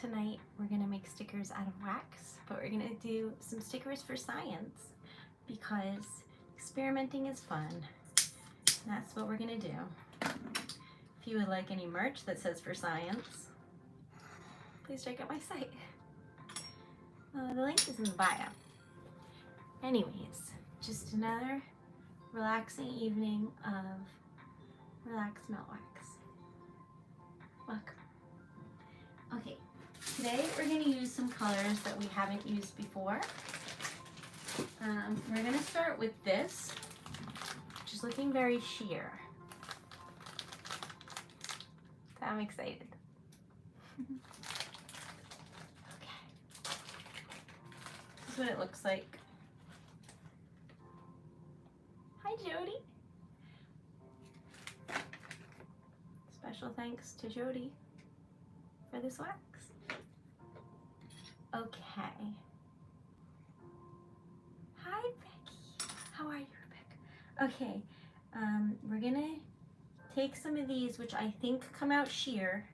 Tonight we're gonna make stickers out of wax, but we're gonna do some stickers for science because experimenting is fun. That's what we're gonna do. If you would like any merch that says for science, please check out my site. The link is in the bio. Anyways, just another relaxing evening of relaxed melt wax. Welcome. Okay, today we're going to use some colors that we haven't used before. We're going to start with this, which is looking very sheer. So I'm excited. Okay. This is what it looks like. Hi, Jody. Special thanks to Jody for this wax. Okay. Hi, Becky. How are you, Rebecca? Okay, we're gonna take some of these, which I think come out sheer.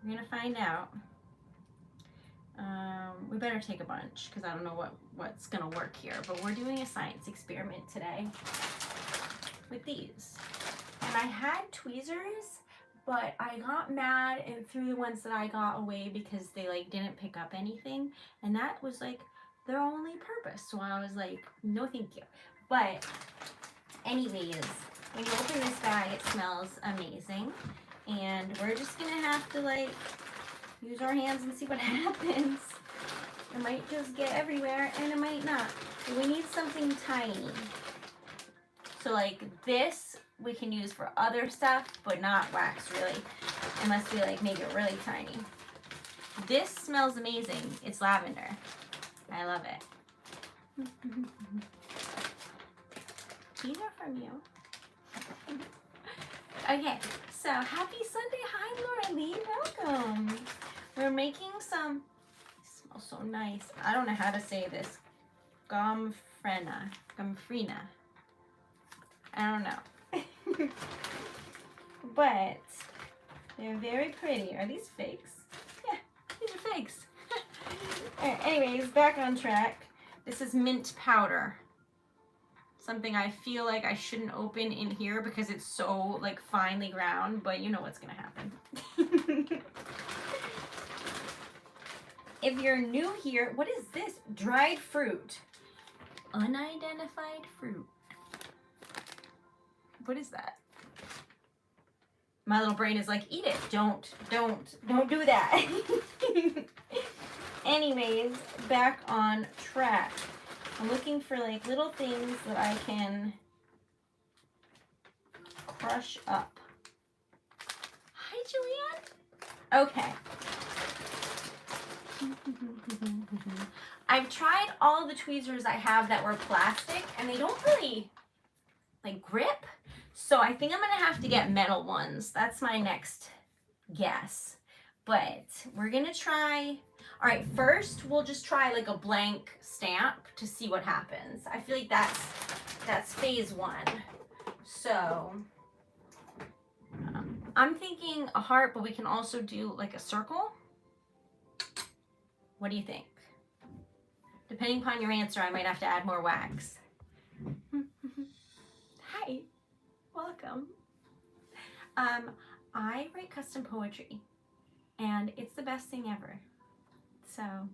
We're gonna find out. We better take a bunch because I don't know what's gonna work here, but we're doing a science experiment today with these. And I had tweezers, but I got mad and threw the ones that I got away because they like didn't pick up anything, and that was like their only purpose. So I was like, no thank you. But anyways, when you open this bag, it smells amazing, and we're just gonna have to like use our hands and see what happens. It might just get everywhere and it might not. We need something tiny. So like this we can use for other stuff, but not wax really, unless we like make it really tiny. This smells amazing. It's lavender. I love it. These are from you. Okay, so happy Sunday. Hi, Laura Lee. Welcome. We're making some, it smells so nice. I don't know how to say this. Gomfrena. I don't know. But they're very pretty. Are these fakes? Yeah, these are fakes. Alright, anyways, back on track. This is mint powder. Something I feel like I shouldn't open in here because it's so like finely ground, but you know what's gonna happen. If you're new here, what is this? Dried fruit. Unidentified fruit. What is that? My little brain is like, eat it. Don't do that. Anyways, back on track. I'm looking for like little things that I can crush up. Hi, Julianne. Okay. I've tried all the tweezers I have that were plastic and they don't really like grip. So I think I'm gonna have to get metal ones. That's my next guess. But we're gonna try. All right, first we'll just try like a blank stamp to see what happens. I feel like that's phase one. So I'm thinking a heart, but we can also do like a circle. What do you think? Depending upon your answer, I might have to add more wax. Hi, welcome. I write custom poetry, and it's the best thing ever. So,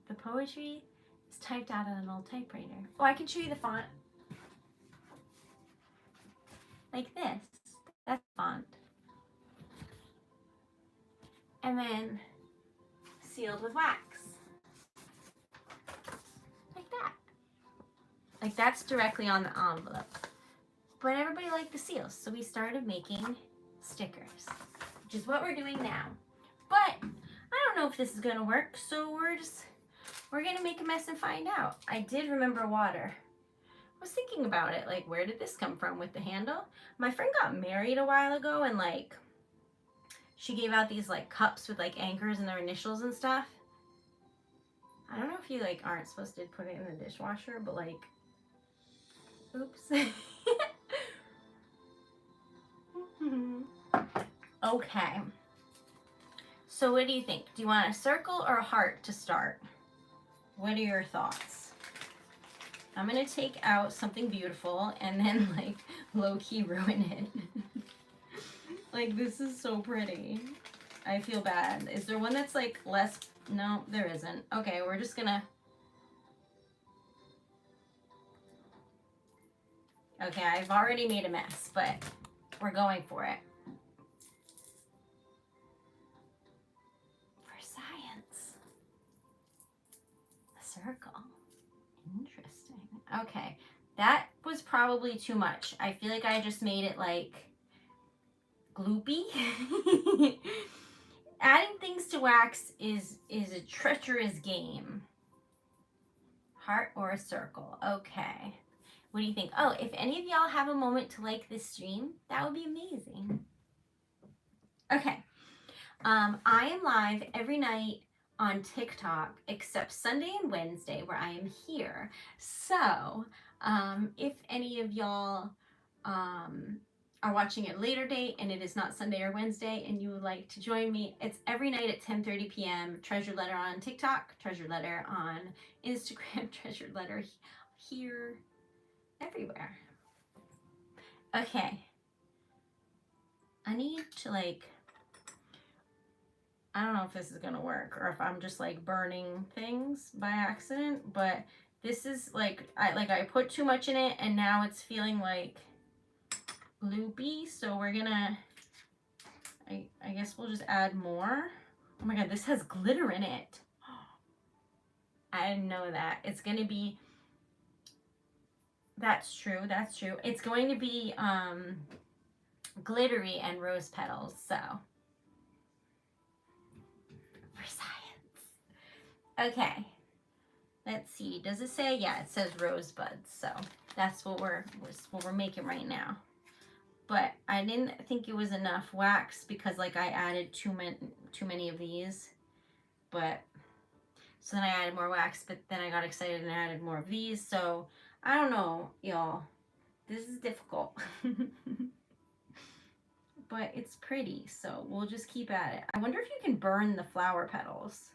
the poetry is typed out on an old typewriter. Oh, I can show you the font. Like this. That's font. And then sealed with wax. Like that. Like that's directly on the envelope. But everybody liked the seals, so we started making stickers, which is what we're doing now. But I don't know if this is gonna work, so we're gonna make a mess and find out. I did remember water. I was thinking about it, like where did this come from with the handle? My friend got married a while ago and like she gave out these like cups with like anchors and their initials and stuff. I don't know if you like aren't supposed to put it in the dishwasher, but like, oops. Okay. So what do you think? Do you want a circle or a heart to start? What are your thoughts? I'm gonna take out something beautiful and then like low-key ruin it. Like, this is so pretty. I feel bad. Is there one that's like less? No, there isn't. Okay, we're just gonna. Okay, I've already made a mess, but we're going for it. For science. A circle. Interesting. Okay, that was probably too much. I feel like I just made it like gloopy. Adding things to wax is a treacherous game. Heart or a circle? Okay. What do you think? Oh, if any of y'all have a moment to like this stream, that would be amazing. Okay. I am live every night on TikTok except Sunday and Wednesday where I am here. So, if any of y'all are watching at a later date and it is not Sunday or Wednesday and you would like to join me, it's every night at 10:30 p.m. TreasuredLetter on TikTok, TreasuredLetter on Instagram, TreasuredLetter here, everywhere. Okay. I need to like, I don't know if this is gonna work or if I'm just like burning things by accident, but this is like, I put too much in it and now it's feeling like loopy, so we're gonna, I guess we'll just add more. Oh my god, this has glitter in it. I didn't know that. It's gonna be, that's true, that's true. It's going to be glittery and rose petals, so. For science. Okay. Let's see. Does it say? Yeah, it says rosebuds. So that's what we're making right now. But I didn't think it was enough wax because like I added too many of these. But so then I added more wax, but then I got excited and added more of these. So I don't know, y'all. This is difficult. But it's pretty, so we'll just keep at it. I wonder if you can burn the flower petals.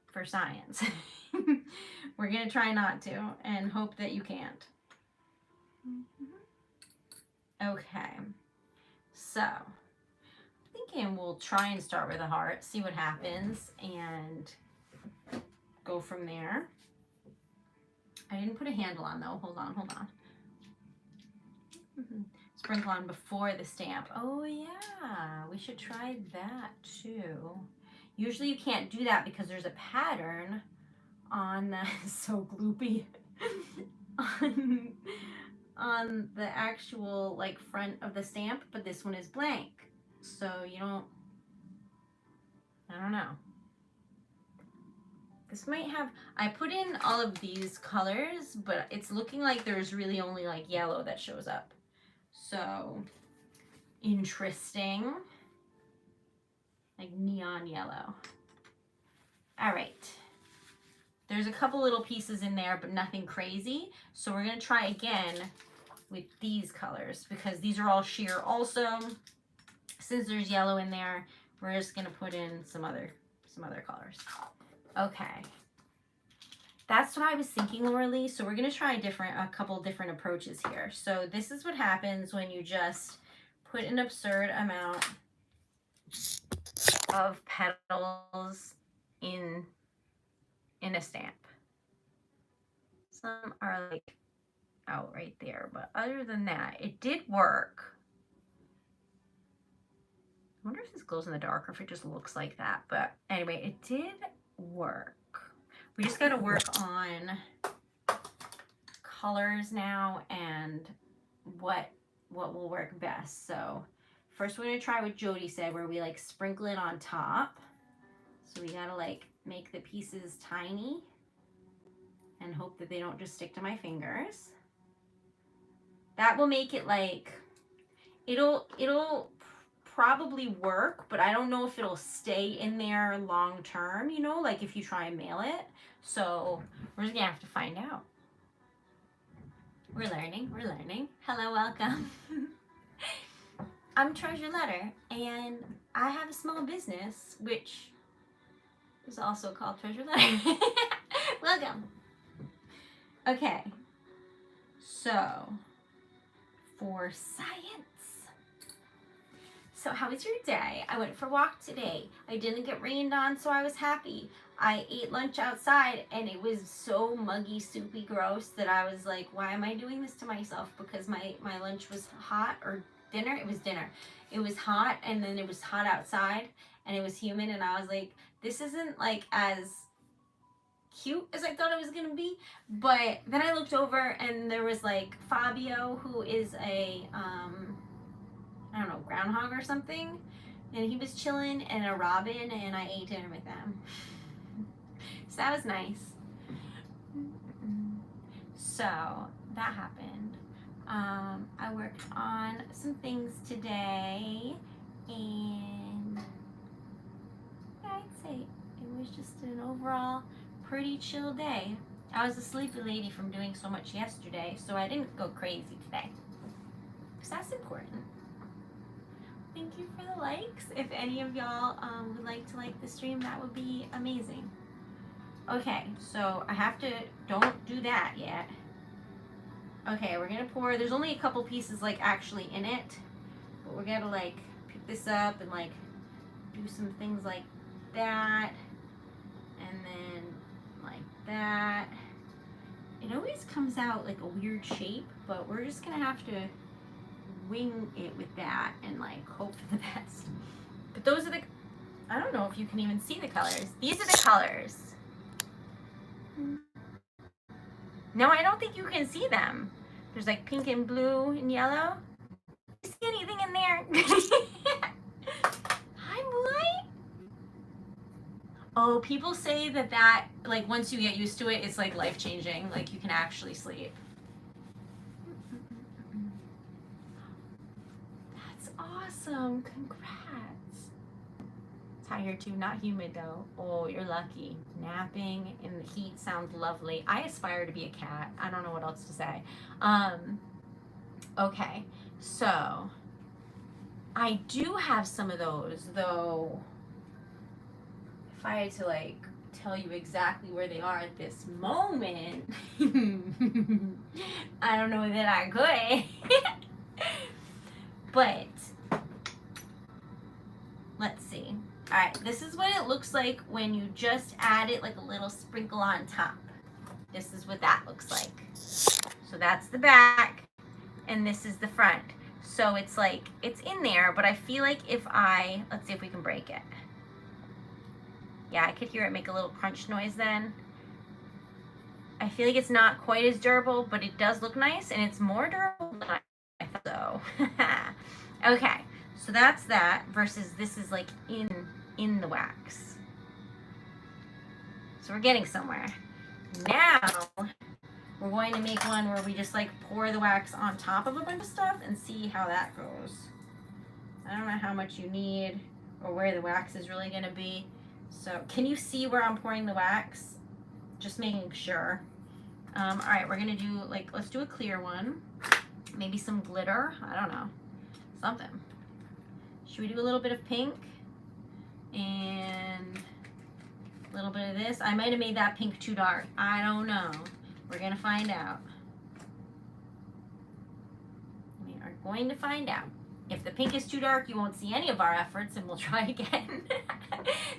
For science. We're gonna try not to and hope that you can't. Okay, so thinking we'll try and start with a heart, see what happens, and go from there. I didn't put a handle on though. Hold on. Sprinkle on before the stamp. Oh yeah, we should try that too. Usually you can't do that because there's a pattern on the so gloopy on the actual like front of the stamp, but this one is blank, so you don't, I don't know. This might have, I put in all of these colors, but it's looking like there's really only like yellow that shows up, so interesting. Like neon yellow. All right. There's a couple little pieces in there, but nothing crazy. So we're gonna try again with these colors because these are all sheer also. Since there's yellow in there, we're just gonna put in some other colors. Okay. That's what I was thinking, Laura Lee. So we're gonna try a couple different approaches here. So this is what happens when you just put an absurd amount of petals in a stamp. Some are like out right there, but other than that, it did work. I wonder if this glows in the dark or if it just looks like that, but anyway, it did work. We just got to work on colors now and what will work best. So first we're gonna try what Jody said, where we like sprinkle it on top. So we gotta like make the pieces tiny and hope that they don't just stick to my fingers. That will make it like, it'll probably work, but I don't know if it'll stay in there long term, you know, like if you try and mail it. So we're just gonna have to find out. We're learning. Hello, welcome. I'm TreasuredLetter, and I have a small business, which is also called Treasured Letter. Welcome. Okay, so for science. So how was your day? I went for a walk today. I didn't get rained on, so I was happy. I ate lunch outside and it was so muggy, soupy, gross that I was like, why am I doing this to myself? Because my lunch was hot, or dinner? It was dinner. It was hot, and then it was hot outside and it was humid, and I was like, this isn't like as cute as I thought it was gonna be. But then I looked over and there was like Fabio, who is a I don't know, groundhog or something, and he was chilling, and a robin, and I ate dinner with them. So that was nice. So that happened. I worked on some things today, and yeah, I'd say it was just an overall pretty chill day. I was a sleepy lady from doing so much yesterday, so I didn't go crazy today. Because that's important. Thank you for the likes. If any of y'all would like to like the stream, that would be amazing. Okay, so I have to, don't do that yet. Okay, we're gonna pour, there's only a couple pieces like actually in it, but we're gonna like pick this up and like do some things like that, and then like that. It always comes out like a weird shape, but we're just gonna have to wing it with that and like hope for the best. But those are the, I don't know if you can even see the colors. These are the colors. No, I don't think you can see them. There's like pink and blue and yellow. Do you see anything in there? Hi, Moonlight. Oh, people say that like once you get used to it, it's like life-changing. Like you can actually sleep. That's awesome. Congrats. Tired too, not humid though. Oh, you're lucky. Napping in the heat sounds lovely. I aspire to be a cat. I don't know what else to say. Okay, so I do have some of those though. If I had to like tell you exactly where they are at this moment, I don't know that I could. But let's see. All right, this is what it looks like when you just add it like a little sprinkle on top. This is what that looks like. So that's the back, and this is the front. So it's like, it's in there, but I feel like if I, let's see if we can break it. Yeah, I could hear it make a little crunch noise then. I feel like it's not quite as durable, but it does look nice, and it's more durable than I thought so. Okay, so that's that, versus this is like in the wax. So we're getting somewhere. Now, we're going to make one where we just like pour the wax on top of a bunch of stuff and see how that goes. I don't know how much you need or where the wax is really going to be. So can you see where I'm pouring the wax? Just making sure. All right, we're going to do like, let's do a clear one. Maybe some glitter. I don't know. Something. Should we do a little bit of pink? And a little bit of this. I might have made that pink too dark. I don't know. We're going to find out. We are going to find out. If the pink is too dark, you won't see any of our efforts, and we'll try again.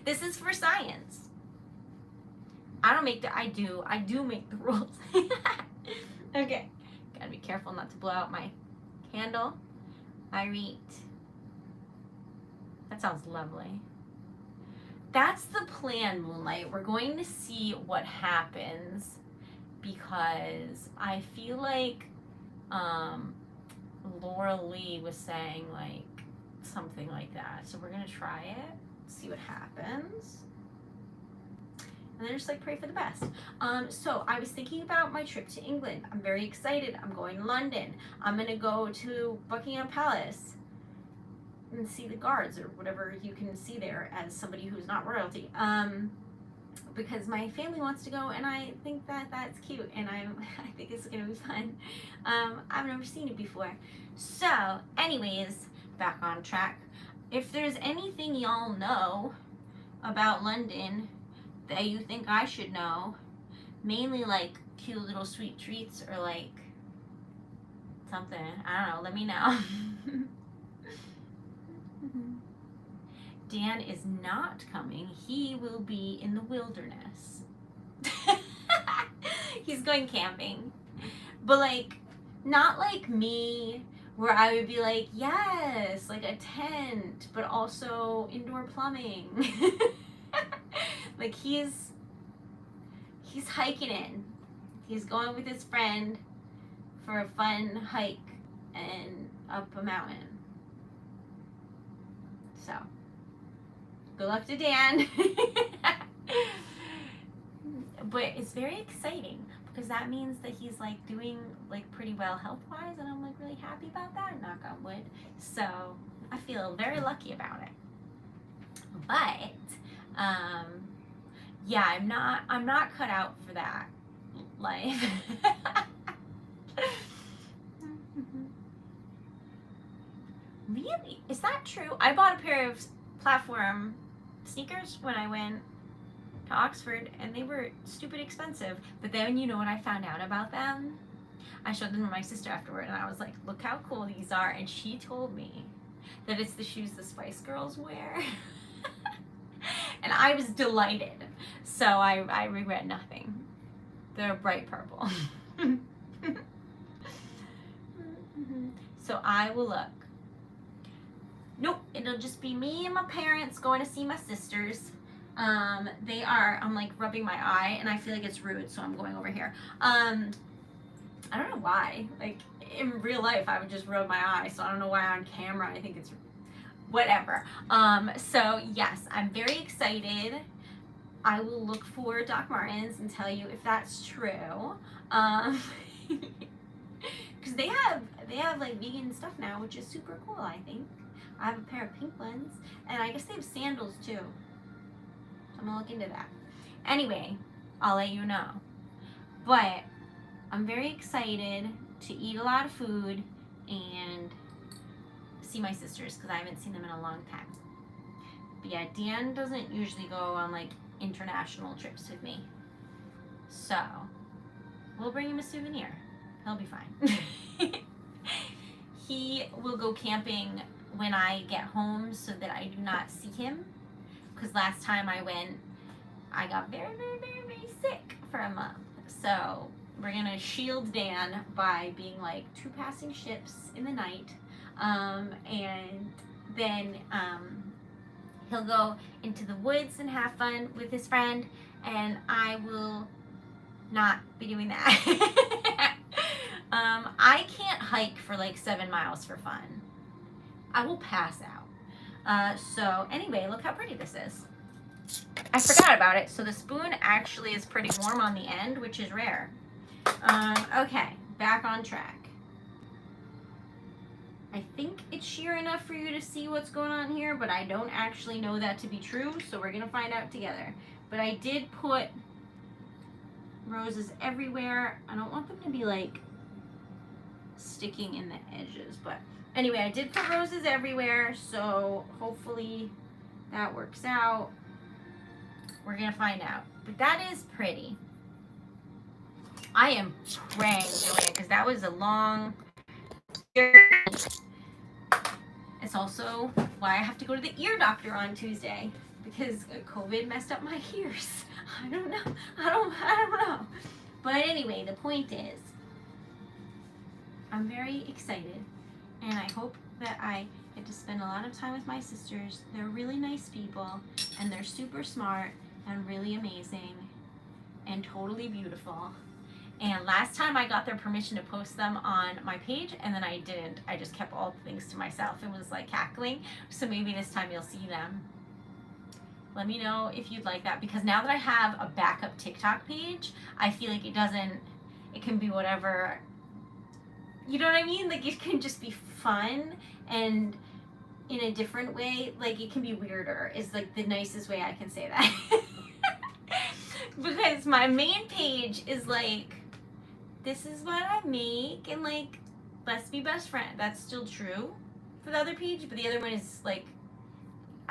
This is for science. I don't make the, I do make the rules. Okay. Gotta be careful not to blow out my candle. Irate. That sounds lovely. That's the plan, Moonlight. We're going to see what happens, because I feel like Laura Lee was saying like something like that. So we're gonna try it, see what happens, and then just like pray for the best. So I was thinking about my trip to England. I'm very excited. I'm going to London. I'm gonna go to Buckingham Palace and see the guards, or whatever you can see there as somebody who's not royalty. Because my family wants to go, and I think that that's cute, and I think it's gonna be fun. I've never seen it before. So anyways, back on track. if there's anything y'all know about London that you think I should know, mainly like cute little sweet treats or like something, I don't know, let me know. Dan is not coming. He will be in the wilderness. He's going camping. But like, not like me, where I would be like, yes, like a tent, but also indoor plumbing. Like he's hiking in. He's going with his friend for a fun hike and up a mountain. So, good luck to Dan. But it's very exciting because that means that he's like doing like pretty well health-wise, and I'm like really happy about that, knock on wood. So I feel very lucky about it. But yeah, I'm not cut out for that life. Really? Is that true? I bought a pair of platform sneakers when I went to Oxford, and they were stupid expensive. But then you know what I found out about them? I showed them to my sister afterward, and I was like, look how cool these are. And she told me that it's the shoes the Spice Girls wear. And I was delighted. So I regret nothing. They're bright purple. So I will look. Nope, it'll just be me and my parents going to see my sisters. They are, I'm like rubbing my eye, and I feel like it's rude, so I'm going over here. I don't know why. Like in real life, I would just rub my eye, so I don't know why on camera I think it's whatever. So yes, I'm very excited. I will look for Doc Martens and tell you if that's true. Because they have like vegan stuff now, which is super cool, I think. I have a pair of pink ones, and I guess they have sandals too. So I'm gonna look into that. Anyway, I'll let you know. But I'm very excited to eat a lot of food and see my sisters because I haven't seen them in a long time. But yeah, Dan doesn't usually go on like international trips with me. So we'll bring him a souvenir. He'll be fine. He will go camping when I get home so that I do not see him. Because last time I went, I got very, very, very, very sick for a month. So we're going to shield Dan by being like 2 passing ships in the night. And then he'll go into the woods and have fun with his friend. And I will not be doing that. I can't hike for like 7 miles for fun. I will pass out. So anyway, look how pretty this is. I forgot about it. So the spoon actually is pretty warm on the end, which is rare. Okay, back on track. I think it's sheer enough for you to see what's going on here, but I don't actually know that to be true, so we're gonna find out together. But I did put roses everywhere. I don't want them to be like sticking in the edges, but anyway, I did put roses everywhere, so hopefully that works out. We're gonna find out. But that is pretty. I am praying, Julia, because that was a long journey. It's also why I have to go to the ear doctor on Tuesday, because COVID messed up my ears. I don't know. I don't know. But anyway, the point is, I'm very excited, and I hope that I get to spend a lot of time with my sisters. They're really nice people, and they're super smart and really amazing and totally beautiful. And last time I got their permission to post them on my page, and then I didn't. I just kept all the things to myself and was like cackling. So maybe this time you'll see them. Let me know if you'd like that, because now that I have a backup TikTok page, I feel like it can be whatever. You know what I mean? Like it can just be fun and in a different way. Like it can be weirder is like the nicest way I can say that. Because my main page is like, this is what I make, and like, let's be best friends. That's still true for the other page, but the other one is like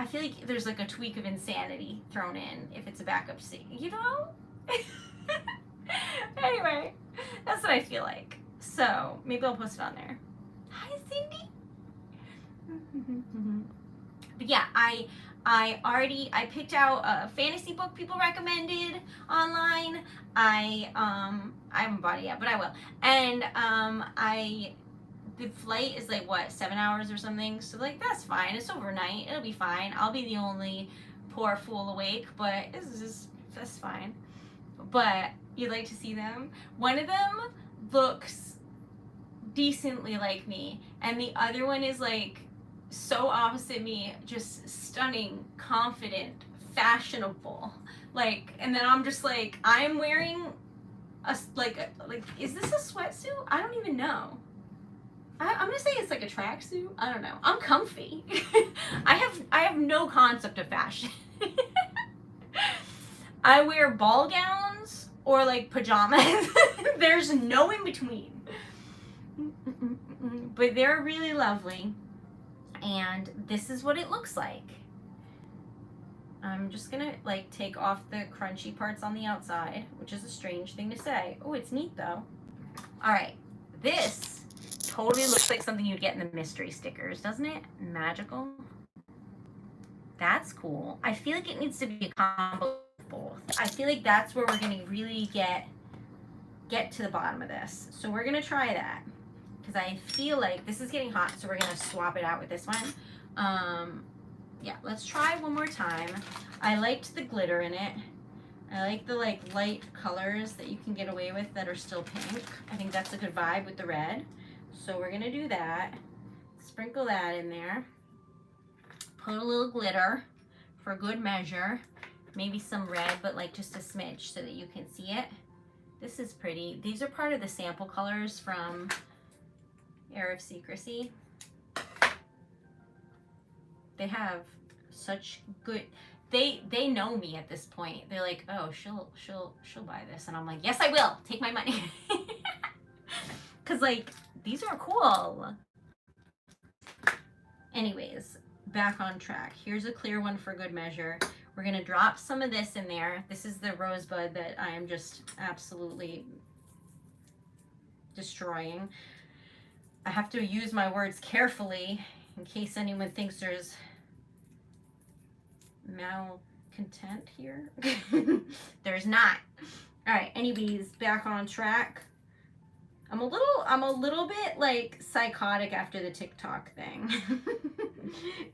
I feel like there's like a tweak of insanity thrown in if it's a backup C, you know? Anyway, that's what I feel like. So maybe I'll post it on there. Hi, Cindy. But yeah, I picked out a fantasy book people recommended online. I haven't bought it yet, but I will. And the flight is like what, 7 hours or something, so like that's fine. It's overnight, it'll be fine. I'll be the only poor fool awake, but that's fine. But you'd like to see them. One of them looks decently like me, and the other one is like so opposite me, just stunning, confident, fashionable. Like, and then I'm just like, I'm wearing like is this a sweatsuit? I don't even know. I'm gonna say it's like a tracksuit. I don't know. I'm comfy. I have no concept of fashion. I wear ball gowns or like pajamas. There's no in between. But they're really lovely. And this is what it looks like. I'm just gonna like take off the crunchy parts on the outside, which is a strange thing to say. Oh, it's neat though. All right, this totally looks like something you'd get in the mystery stickers, doesn't it? Magical. That's cool. I feel like it needs to be a combo of both. I feel like that's where we're gonna really get to the bottom of this. So we're gonna try that because I feel like this is getting hot, so we're gonna swap it out with this one. Yeah, let's try one more time. I liked the glitter in it. I like the like light colors that you can get away with that are still pink. I think that's a good vibe with the red. So we're gonna do that. Sprinkle that in there. Put a little glitter for good measure. Maybe some red, but like just a smidge so that you can see it. This is pretty. These are part of the sample colors from Air of Secrecy. They have such good, they know me at this point. They're like, oh, she'll buy this. And I'm like, yes, I will. Take my money. Cause like, these are cool. Anyways, back on track. Here's a clear one for good measure. We're gonna drop some of this in there. This is the rosebud that I am just absolutely destroying. I have to use my words carefully in case anyone thinks there's malcontent here. There's not. All right, anyways, back on track. I'm a little bit like psychotic after the TikTok thing.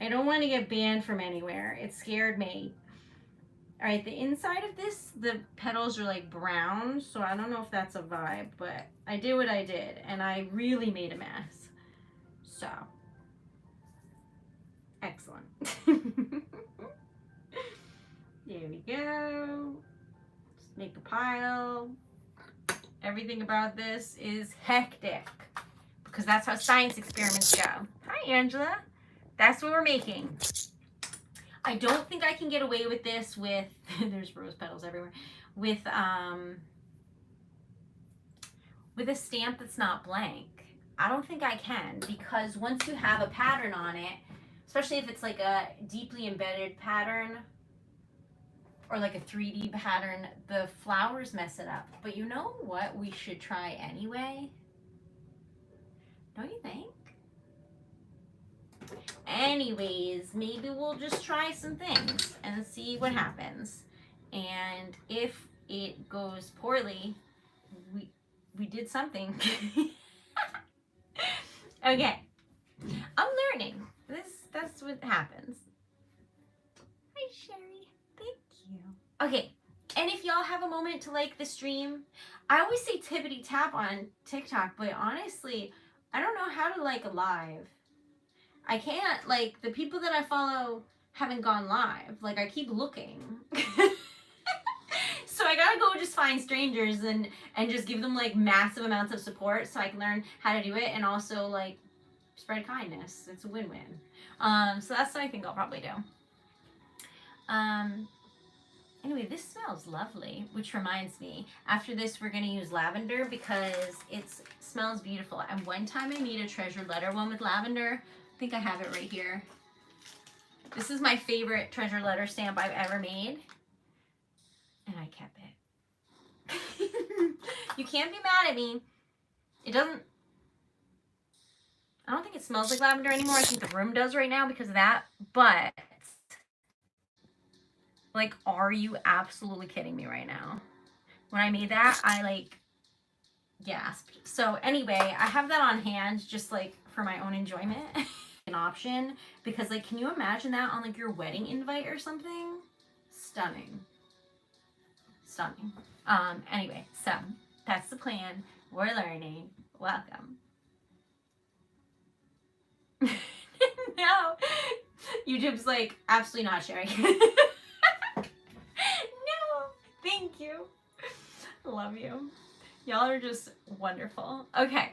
I don't want to get banned from anywhere. It scared me. All right, the inside of this, the petals are like brown, so I don't know if that's a vibe, but I did what I did, and I really made a mess. So, excellent. There we go. Just make a pile. Everything about this is hectic because that's how science experiments go. Hi, Angela. That's what we're making. I don't think I can get away with this with, there's rose petals everywhere, with a stamp that's not blank. I don't think I can, because once you have a pattern on it, especially if it's like a deeply embedded pattern or like a 3D pattern, the flowers mess it up. But you know what we should try anyway? Don't you think? Anyways, maybe we'll just try some things and see what happens. And if it goes poorly, we did something. Okay. I'm learning. That's what happens. Hi, Sherry. Thank you. Okay. And if y'all have a moment to like the stream, I always say tippity tap on TikTok, but honestly, I don't know how to like a live. I can't, like, the people that I follow haven't gone live. Like, I keep looking. So I gotta go just find strangers and just give them, like, massive amounts of support so I can learn how to do it and also, like, spread kindness. It's a win-win. So that's what I think I'll probably do. Anyway, this smells lovely, which reminds me, after this we're gonna use lavender because it smells beautiful. And one time I made a treasured letter one with lavender. I think I have it right here. This is my favorite treasure letter stamp I've ever made. And I kept it. You can't be mad at me. It doesn't, I don't think it smells like lavender anymore. I think the room does right now because of that. But, like, are you absolutely kidding me right now? When I made that, I, like, gasped. So anyway, I have that on hand just, like, for my own enjoyment. An option. Because, like, can you imagine that on, like, your wedding invite or something? Stunning. Stunning. Anyway, so that's the plan. We're learning. Welcome. No. YouTube's like, absolutely not, Sherry. No. Thank you. Love you. Y'all are just wonderful. Okay.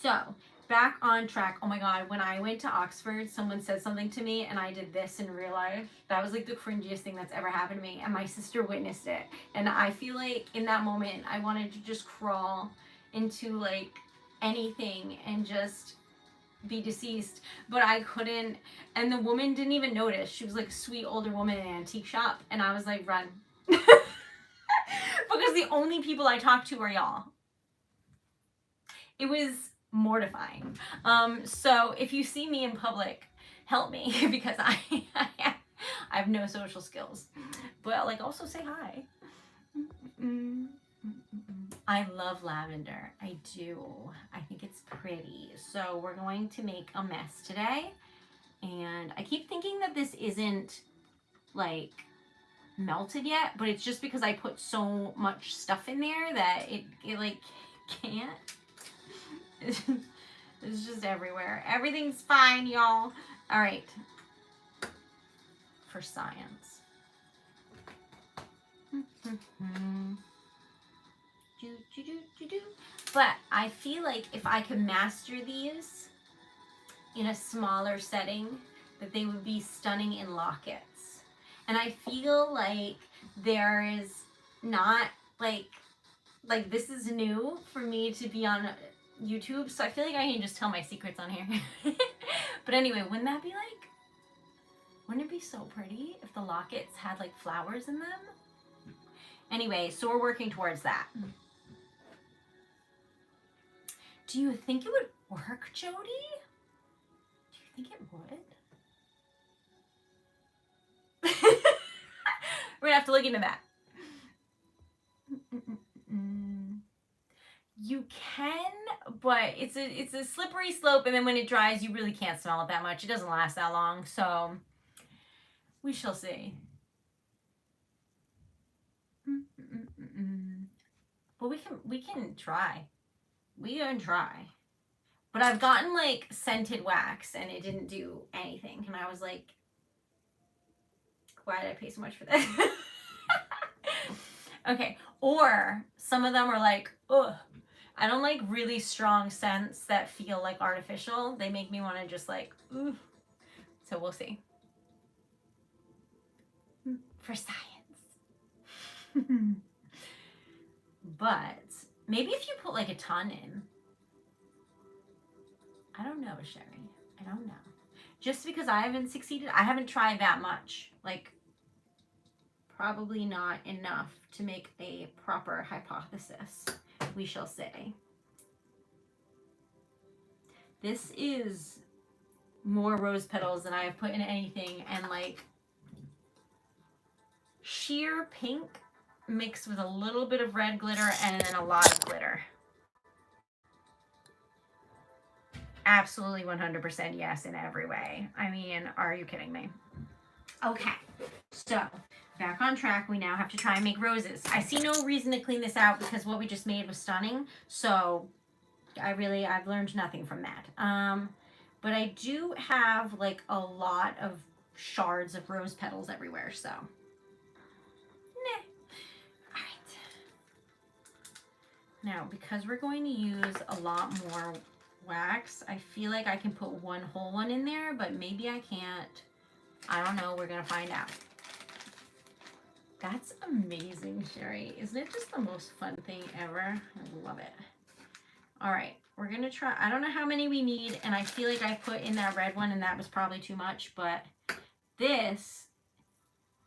So, back on track. Oh my god, when I went to Oxford, someone said something to me and I did this in real life. That was like the cringiest thing that's ever happened to me, and my sister witnessed it. And I feel like in that moment I wanted to just crawl into like anything and just be deceased, but I couldn't. And the woman didn't even notice. She was like a sweet older woman in an antique shop, and I was like, run. Because the only people I talk to are y'all. It was mortifying. So if you see me in public, help me because I have no social skills. But like, also say hi. I love lavender. I do. I think it's pretty. So we're going to make a mess today. And I keep thinking that this isn't like melted yet, but it's just because I put so much stuff in there that it like can't. It's just everywhere. Everything's fine, y'all. All right. For science. But I feel like if I could master these in a smaller setting, that they would be stunning in lockets. And I feel like there is not like this is new for me to be on YouTube, so I feel like I can just tell my secrets on here. But anyway, wouldn't it be so pretty if the lockets had like flowers in them? Anyway, so we're working towards that. Do you think it would work, Jody? Do you think it would? We're gonna have to look into that. You can, but it's a slippery slope, and then when it dries, you really can't smell it that much. It doesn't last that long, so we shall see. But we can try. We can try. But I've gotten like scented wax, and it didn't do anything, and I was like, why did I pay so much for this? Okay, or some of them are like, ugh. I don't like really strong scents that feel like artificial. They make me want to just like, ooh. So we'll see. For science. But maybe if you put like a ton in. I don't know, Sherry. I don't know. Just because I haven't succeeded, I haven't tried that much. Like, probably not enough to make a proper hypothesis. We shall say. This is more rose petals than I have put in anything, and like sheer pink mixed with a little bit of red glitter and then a lot of glitter. Absolutely 100% yes in every way. I mean, are you kidding me? Okay, so back on track. We now have to try and make roses. I see no reason to clean this out because what we just made was stunning. So I've learned nothing from that. But I do have like a lot of shards of rose petals everywhere, so. Nah. All right. Now, because we're going to use a lot more wax, I feel like I can put one whole one in there, but maybe I can't. I don't know. We're going to find out. That's amazing, Sherry. Isn't it just the most fun thing ever? I love it. All right, we're going to try. I don't know how many we need, and I feel like I put in that red one, and that was probably too much, but this,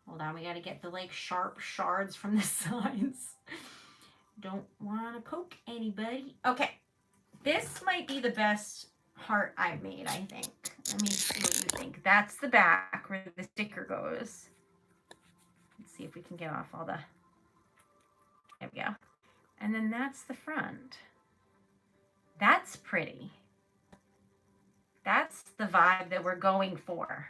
hold on, we got to get the like sharp shards from the sides. Don't want to poke anybody. Okay, this might be the best heart I've made, I think. Let me see what you think. That's the back where the sticker goes. Let's see if we can get off all the, there we go. And then that's the front. That's pretty. That's the vibe that we're going for.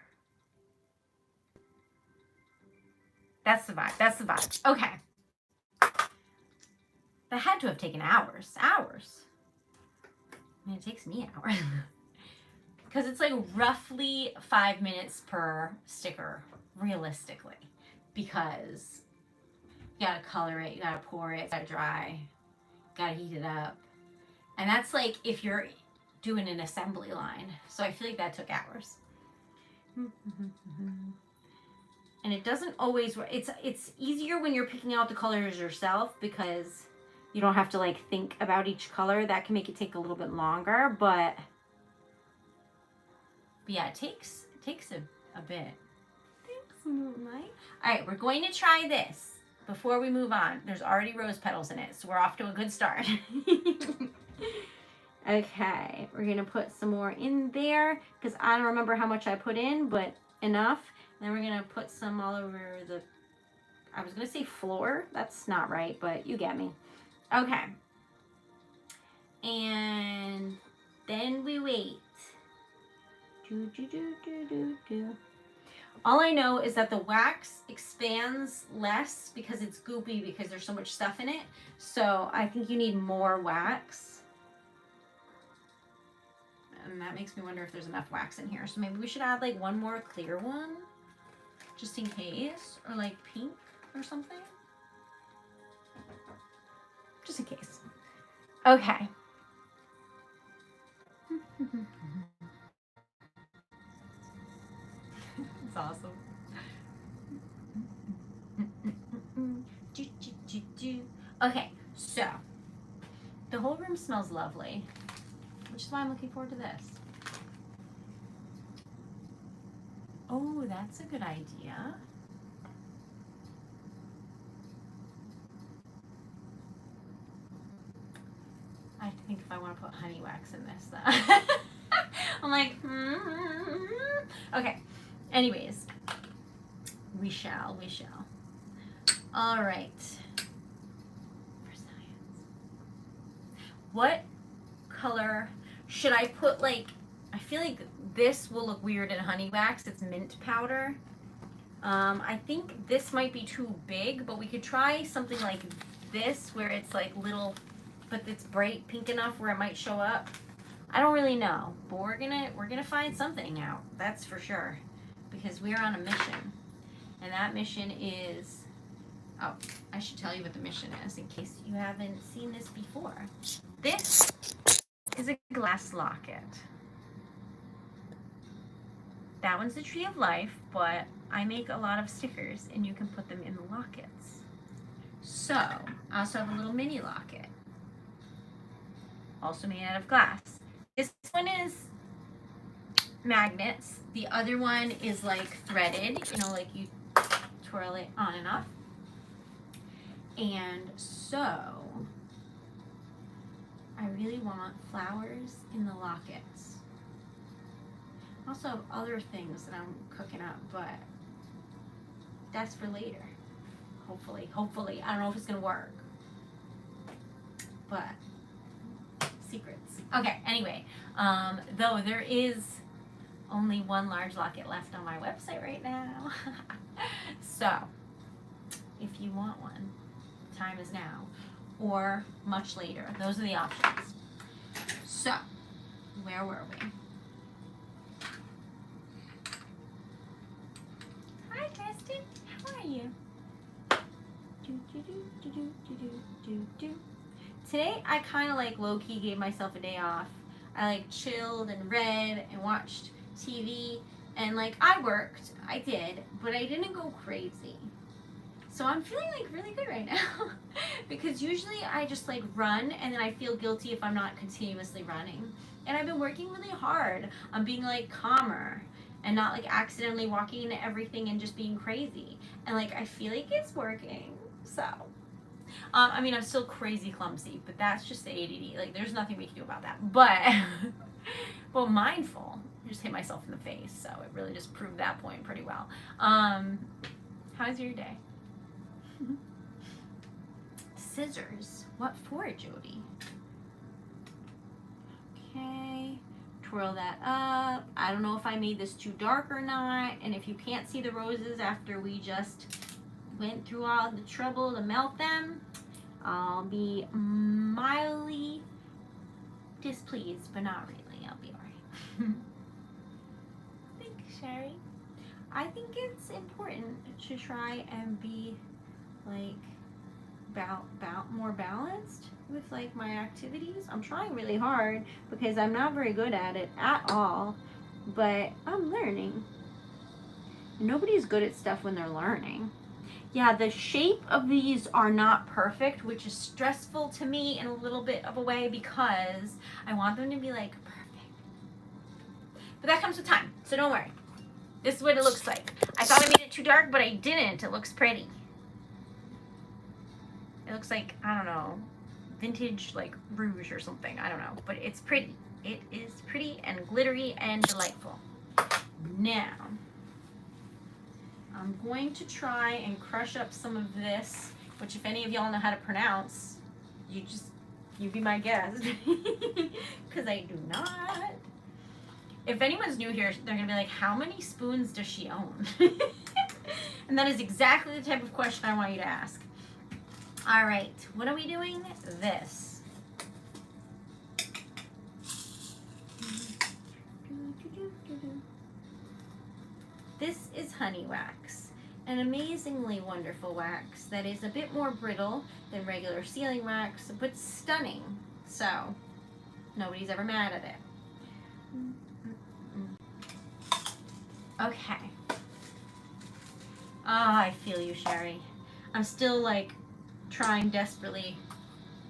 That's the vibe. That's the vibe. Okay. That had to have taken hours. Hours. I mean, it takes me hours. Because it's like roughly 5 minutes per sticker, realistically. Because you gotta color it, you gotta pour it, you gotta dry, you gotta heat it up. And that's like if you're doing an assembly line. So I feel like that took hours. And it doesn't always, it's easier when you're picking out the colors yourself because you don't have to like think about each color. That can make it take a little bit longer, but yeah, it takes a bit. Thanks, Moonlight. All right, we're going to try this before we move on. There's already rose petals in it, so we're off to a good start. Okay, we're gonna put some more in there because I don't remember how much I put in, but enough. And then we're gonna put some all over the, I was gonna say floor. That's not right, but you get me. Okay. And then we wait. All I know is that the wax expands less because it's goopy because there's so much stuff in it. So I think you need more wax. And that makes me wonder if there's enough wax in here. So maybe we should add like one more clear one just in case, or like pink or something. Just in case. Okay. It's awesome. Okay, so the whole room smells lovely, which is why I'm looking forward to this. Oh, that's a good idea. I have to think if I want to put honey wax in this though. I'm like, Okay. Anyways, we shall. All right. For science. What color should I put? Like, I feel like this will look weird in honey wax. It's mint powder. I think this might be too big, but we could try something like this where it's like little, but it's bright pink enough where it might show up. I don't really know, but we're gonna find something out. That's for sure, because we're on a mission, and that mission is. Oh, I should tell you what the mission is in case you haven't seen this before. This is a glass locket. That one's the Tree of Life, but I make a lot of stickers and you can put them in the lockets. So, I also have a little mini locket, also made out of glass. This one is magnets. The other one is like threaded, you know, like you twirl it on and off. And so, I really want flowers in the lockets. I also have other things that I'm cooking up, but that's for later. Hopefully. I don't know if it's gonna work, but secrets. Okay, anyway, though there is only one large locket left on my website right now. So, if you want one, time is now, or much later. Those are the options. So, where were we? Hi, Tristan. How are you? Today, I kind of like low-key gave myself a day off. I like chilled and read and watched TV, and like I worked, I did, but I didn't go crazy. So I'm feeling like really good right now because usually I just like run and then I feel guilty if I'm not continuously running. And I've been working really hard on being like calmer and not like accidentally walking into everything and just being crazy. And like I feel like it's working. So I mean, I'm still crazy clumsy, but that's just the ADD. Like there's nothing we can do about that. But well, mindful. I just hit myself in the face, so it really just proved that point pretty well. How's your day? Scissors. What for, Jody? Okay. Twirl that up. I don't know if I made this too dark or not. And if you can't see the roses after we just went through all the trouble to melt them, I'll be mildly displeased, but not really. I'll be alright. Thanks, Sherry. I think it's important to try and be like more balanced with like my activities. I'm trying really hard because I'm not very good at it at all, but I'm learning. Nobody's good at stuff when they're learning. Yeah, the shape of these are not perfect, which is stressful to me in a little bit of a way because I want them to be like perfect. But that comes with time, so don't worry. This is what it looks like. I thought I made it too dark, but I didn't. It looks pretty. It looks like, I don't know, vintage like rouge or something. I don't know, but it's pretty. It is pretty and glittery and delightful. Now, I'm going to try and crush up some of this, which if any of y'all know how to pronounce, you be my guest, because I do not. If anyone's new here, they're going to be like, how many spoons does she own? And that is exactly the type of question I want you to ask. All right, what are we doing? This. This is honey wax, an amazingly wonderful wax that is a bit more brittle than regular sealing wax, but stunning. So, nobody's ever mad at it. Okay. Ah, I feel you, Sherry. I'm still like trying desperately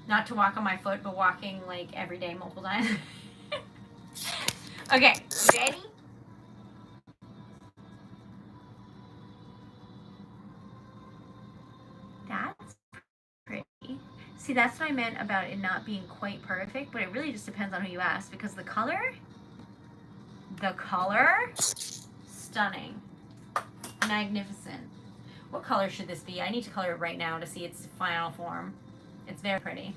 not to walk on my foot, but walking like every day multiple times. Okay, ready? That's pretty. See, that's what I meant about it not being quite perfect, but it really just depends on who you ask because the color, stunning, magnificent. What color should this be? I need to color it right now to see its final form. It's very pretty.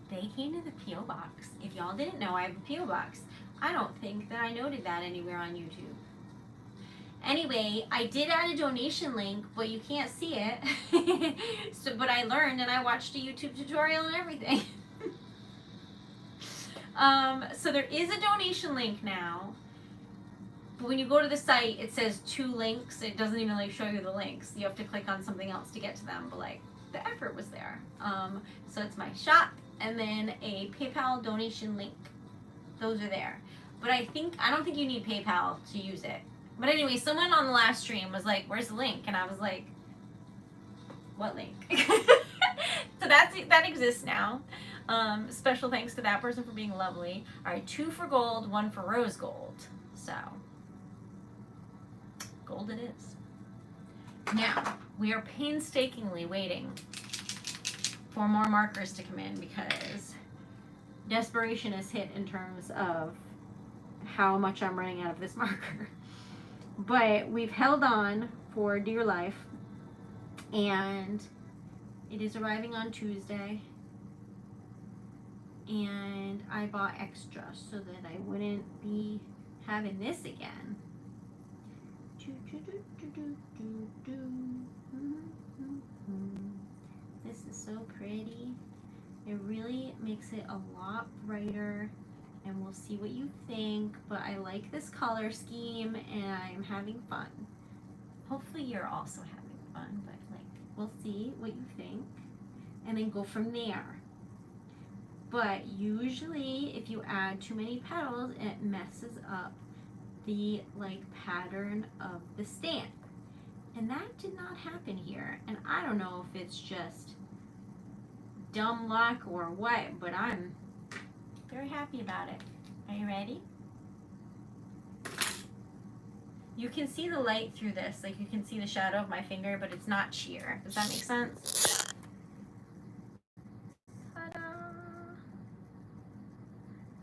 They came to the P.O. box. If y'all didn't know, I have a P.O. box. I don't think that I noted that anywhere on YouTube. Anyway, I did add a donation link, but you can't see it. But I learned and I watched a YouTube tutorial and everything. So there is a donation link now. But when you go to the site, it says 2 links. It doesn't even like show you the links. You have to click on something else to get to them. But like the effort was there. So it's my shop and then a PayPal donation link. Those are there. But I don't think you need PayPal to use it. But anyway, someone on the last stream was like, "Where's the link?" And I was like, "What link?" So that exists now. Special thanks to that person for being lovely. All right, 2 for gold, 1 for rose gold. So gold it is. Now we are painstakingly waiting for more markers to come in because desperation is hit in terms of how much I'm running out of this marker. But we've held on for dear life, and it is arriving on Tuesday. And I bought extra so that I wouldn't be having this again. This is so pretty. It really makes it a lot brighter, and we'll see what you think. But I like this color scheme and I'm having fun. Hopefully you're also having fun, but like we'll see what you think and then go from there. But usually if you add too many petals, it messes up the like pattern of the stamp. And that did not happen here. And I don't know if it's just dumb luck or what, but I'm very happy about it. Are you ready? You can see the light through this. Like you can see the shadow of my finger, but it's not sheer. Does that make sense? Ta-da!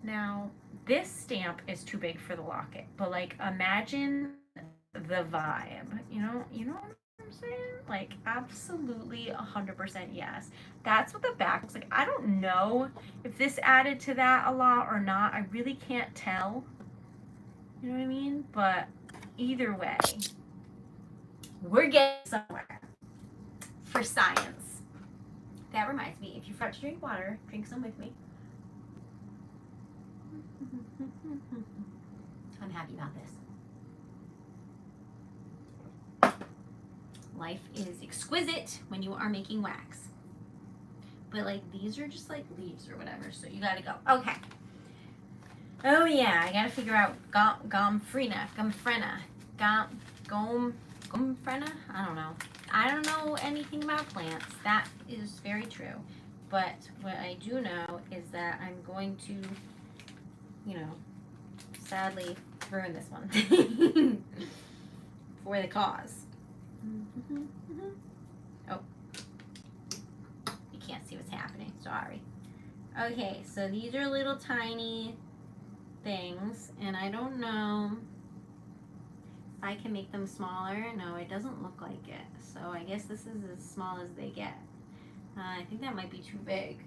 Now, this stamp is too big for the locket, but like imagine the vibe. You know what I'm saying? Like absolutely 100% yes. That's what the back looks like. I don't know if this added to that a lot or not. I really can't tell. You know what I mean? But either way, we're getting somewhere for science. That reminds me, if you forgot to drink water, drink some with me. I'm happy about this. Life is exquisite when you are making wax. But like these are just like leaves or whatever, so you gotta go. Okay. Oh yeah, I gotta figure out gomfrena. I don't know. I don't know anything about plants. That is very true. But what I do know is that I'm going to, sadly ruin this one for the cause. Oh, you can't see what's happening. Sorry. Okay, so these are little tiny things, and I don't know if I can make them smaller. No, it doesn't look like it. So I guess this is as small as they get. I think that might be too big.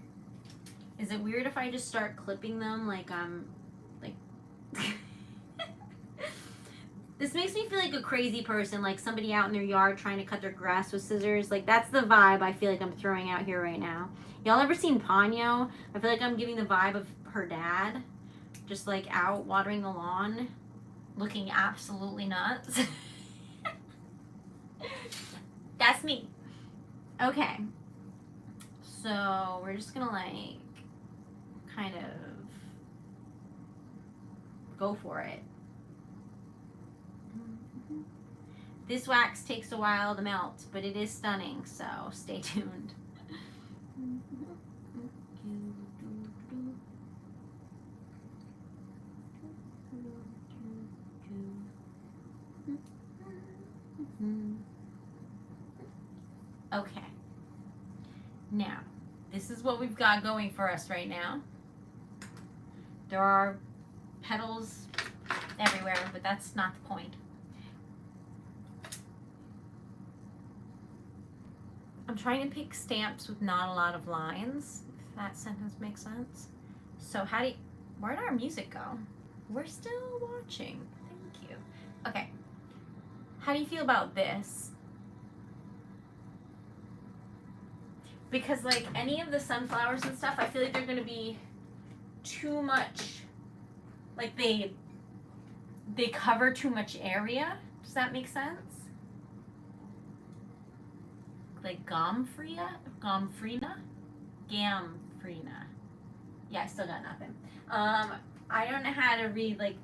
Is it weird if I just start clipping them like This makes me feel like a crazy person, like somebody out in their yard trying to cut their grass with scissors. Like that's the vibe I feel like I'm throwing out here right now. Y'all ever seen Ponyo? I feel like I'm giving the vibe of her dad, just like out watering the lawn, looking absolutely nuts. That's me. Okay. So we're just gonna like kind of go for it. This wax takes a while to melt, but it is stunning, so stay tuned. Okay. Now, this is what we've got going for us right now. There are petals everywhere, but that's not the point. I'm trying to pick stamps with not a lot of lines, if that sentence makes sense. So where'd our music go? We're still watching. Thank you. Okay. How do you feel about this? Because like any of the sunflowers and stuff, I feel like they're gonna be too much, like they cover too much area. Does that make sense? Like Gamfrena. Yeah, I still got nothing. I don't know how to read like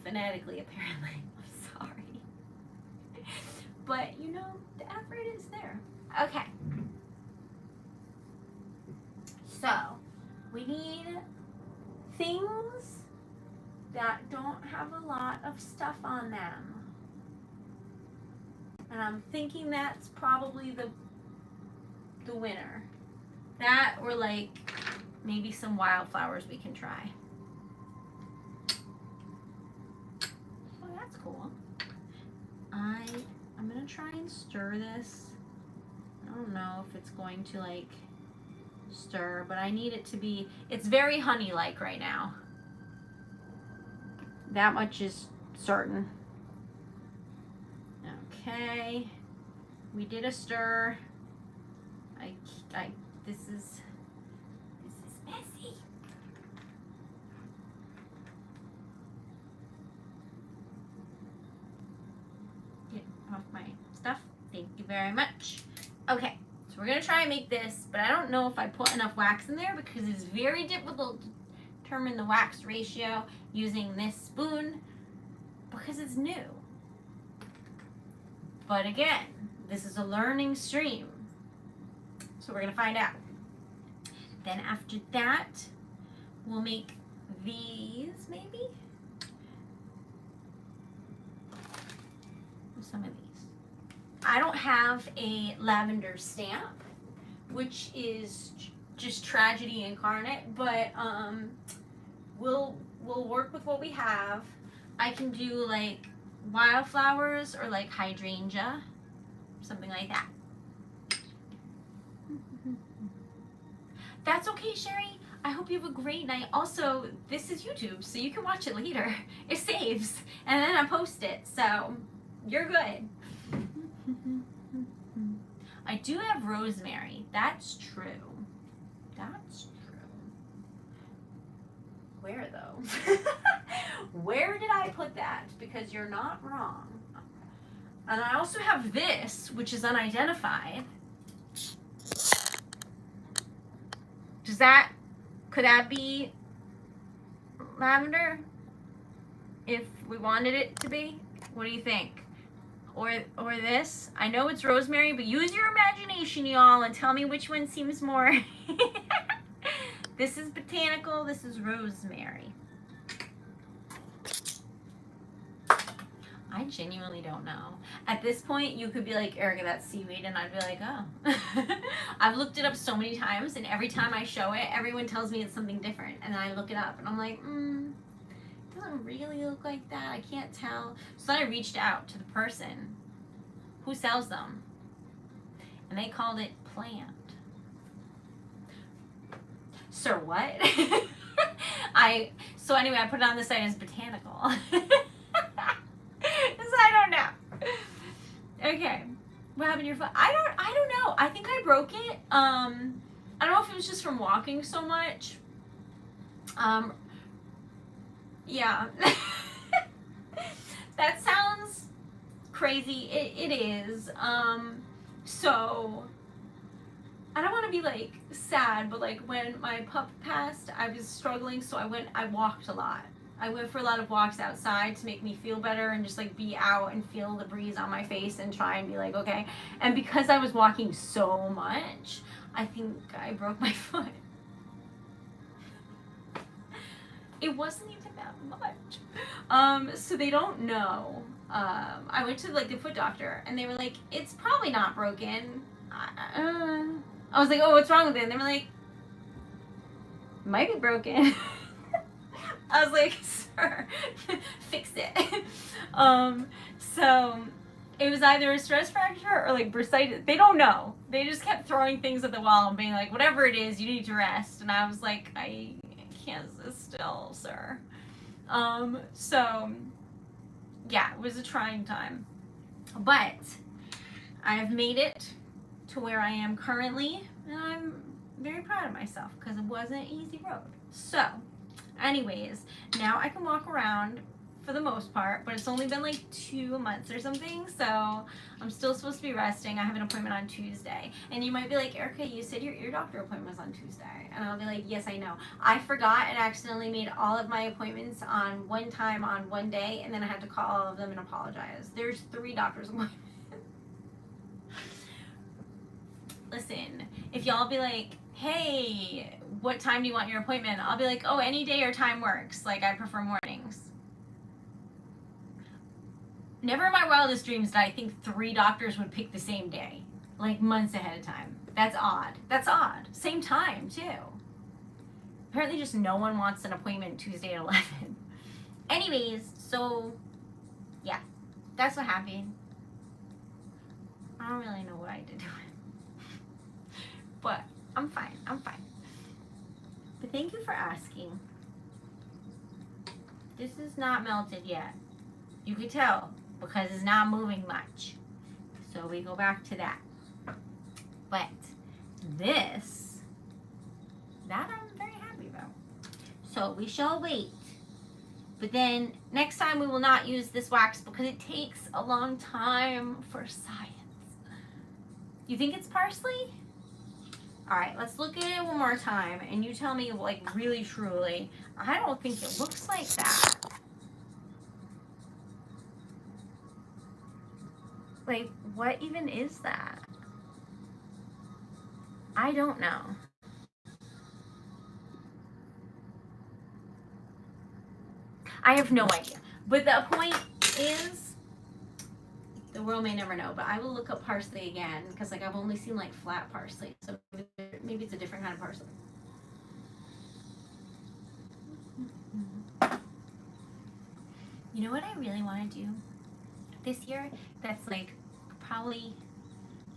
phonetically apparently. I'm sorry. But the effort is there. Okay. So we need things that don't have a lot of stuff on them. And I'm thinking that's probably the winner. That or like maybe some wildflowers we can try. Oh, that's cool. I'm gonna try and stir this. I don't know if it's going to like stir, but I need it to be, it's very honey-like right now. That much is certain. Okay, we did a stir. This is messy. Get off my stuff. Thank you very much. Okay, so we're gonna try and make this, but I don't know if I put enough wax in there because it's very difficult to determine the wax ratio using this spoon because it's new. But again, this is a learning stream. So we're gonna find out. Then after that, we'll make these maybe. some of these. I don't have a lavender stamp, which is just tragedy incarnate, but we'll work with what we have. I can do like wildflowers or like hydrangea, something like that. That's okay, Sherry. I hope you have a great night. Also, this is YouTube, so you can watch it later. It saves, and then I post it, so you're good. I do have rosemary. That's true. That's true. Where, though? Where did I put that? Because you're not wrong. And I also have this, which is unidentified. Could that be lavender? If we wanted it to be? What do you think? Or this? I know it's rosemary, but use your imagination, y'all, and tell me which one seems more. This is botanical, this is rosemary. I genuinely don't know. At this point, you could be like, Erica, that's seaweed, and I'd be like, oh. I've looked it up so many times, and every time I show it, everyone tells me it's something different, and then I look it up, and I'm like, it doesn't really look like that. I can't tell. So then I reached out to the person who sells them, and they called it plant. Sir, what? So anyway, I put it on the site as botanical. So I don't know. Okay. What happened to your foot? I don't know. I think I broke it. I don't know if it was just from walking so much. Yeah. That sounds crazy. It is. So I don't want to be like sad, but like when my pup passed, I was struggling, so I walked a lot. I went for a lot of walks outside to make me feel better and just like be out and feel the breeze on my face and try and be like, okay. And because I was walking so much, I think I broke my foot. It wasn't even that much. So they don't know. I went to like the foot doctor and they were like, it's probably not broken. I was like, oh, what's wrong with it? And they were like, it might be broken. I was like, sir, fix it. So it was either a stress fracture or like bursitis. They don't know. They just kept throwing things at the wall and being like, whatever it is, you need to rest. And I was like, I can't sit still, sir. So yeah, it was a trying time. But I've made it to where I am currently, and I'm very proud of myself because it wasn't an easy road. So anyways, now I can walk around for the most part, but it's only been like 2 months or something, so I'm still supposed to be resting. I have an appointment on Tuesday. And you might be like, Erica, you said your ear doctor appointment was on Tuesday. And I'll be like, yes, I know. I forgot and accidentally made all of my appointments on one time on one day, and then I had to call all of them and apologize. There's 3 doctor's appointments. Listen, if y'all be like, hey, what time do you want your appointment? I'll be like, oh, any day or time works. Like, I prefer mornings. Never in my wildest dreams did I think 3 doctors would pick the same day, like months ahead of time. That's odd. That's odd. Same time, too. Apparently just no one wants an appointment Tuesday at 11. Anyways, so, yeah, that's what happened. I don't really know what I did to it. But I'm fine. I'm fine. But thank you for asking. This is not melted yet. You can tell because it's not moving much. So we go back to that. But this, that I'm very happy about. So we shall wait. But then next time we will not use this wax because it takes a long time for science. You think it's parsley? All right, let's look at it one more time and you tell me like really truly. I don't think it looks like that. Like, what even is that? I don't know. I have no idea. But the point is, The world may never know, but I will look up parsley again because like I've only seen like flat parsley, so maybe it's a different kind of parsley. You know what I really want to do this year? That's like probably,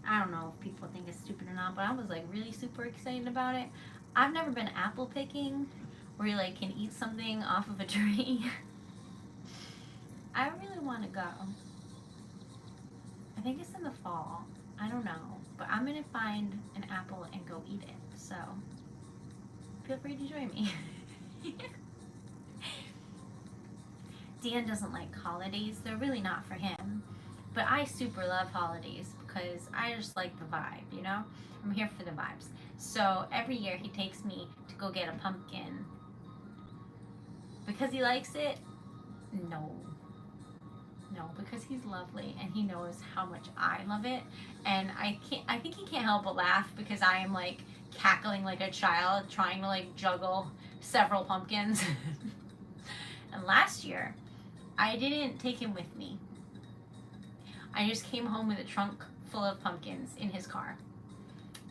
I don't know if people think it's stupid or not, but I was like really super excited about it. I've never been apple picking where you like can eat something off of a tree. I really want to go. I think it's in the fall. I don't know. But I'm going to find an apple and go eat it. So feel free to join me. Dan doesn't like holidays. They're really not for him. But I super love holidays because I just like the vibe, you know? I'm here for the vibes. So every year he takes me to go get a pumpkin. Because he likes it? No. No, because he's lovely and he knows how much I love it. And I think he can't help but laugh because I am like cackling like a child trying to like juggle several pumpkins. And last year, I didn't take him with me. I just came home with a trunk full of pumpkins in his car.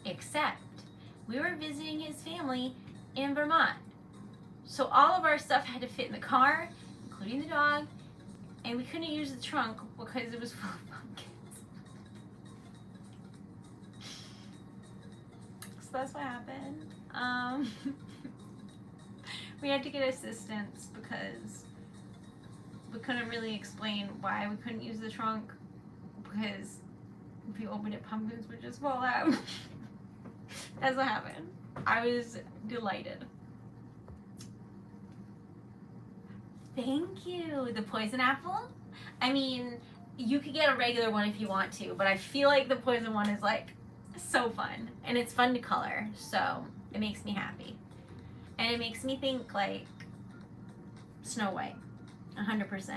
Except we were visiting his family in Vermont. So all of our stuff had to fit in the car, including the dog, and we couldn't use the trunk because it was full of pumpkins. So that's what happened. We had to get assistance because we couldn't really explain why we couldn't use the trunk, because if you opened it, pumpkins would just fall out. That's what happened. I was delighted. Thank you. The poison apple? I mean, you could get a regular one if you want to, but I feel like the poison one is like so fun. And it's fun to color, so it makes me happy. And it makes me think like Snow White. 100%.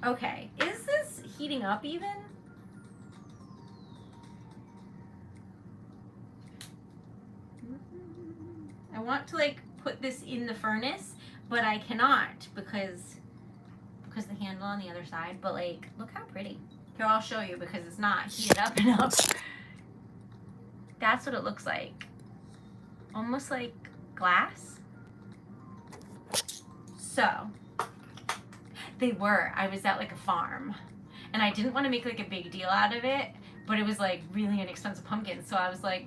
Okay, is this heating up even? I want to like put this in the furnace, but I cannot because the handle on the other side. But like, look how pretty. Here, I'll show you because it's not heated up enough. That's what it looks like. Almost like glass. So, they were. I was at like a farm and I didn't want to make like a big deal out of it, but it was like really inexpensive pumpkins. So I was like,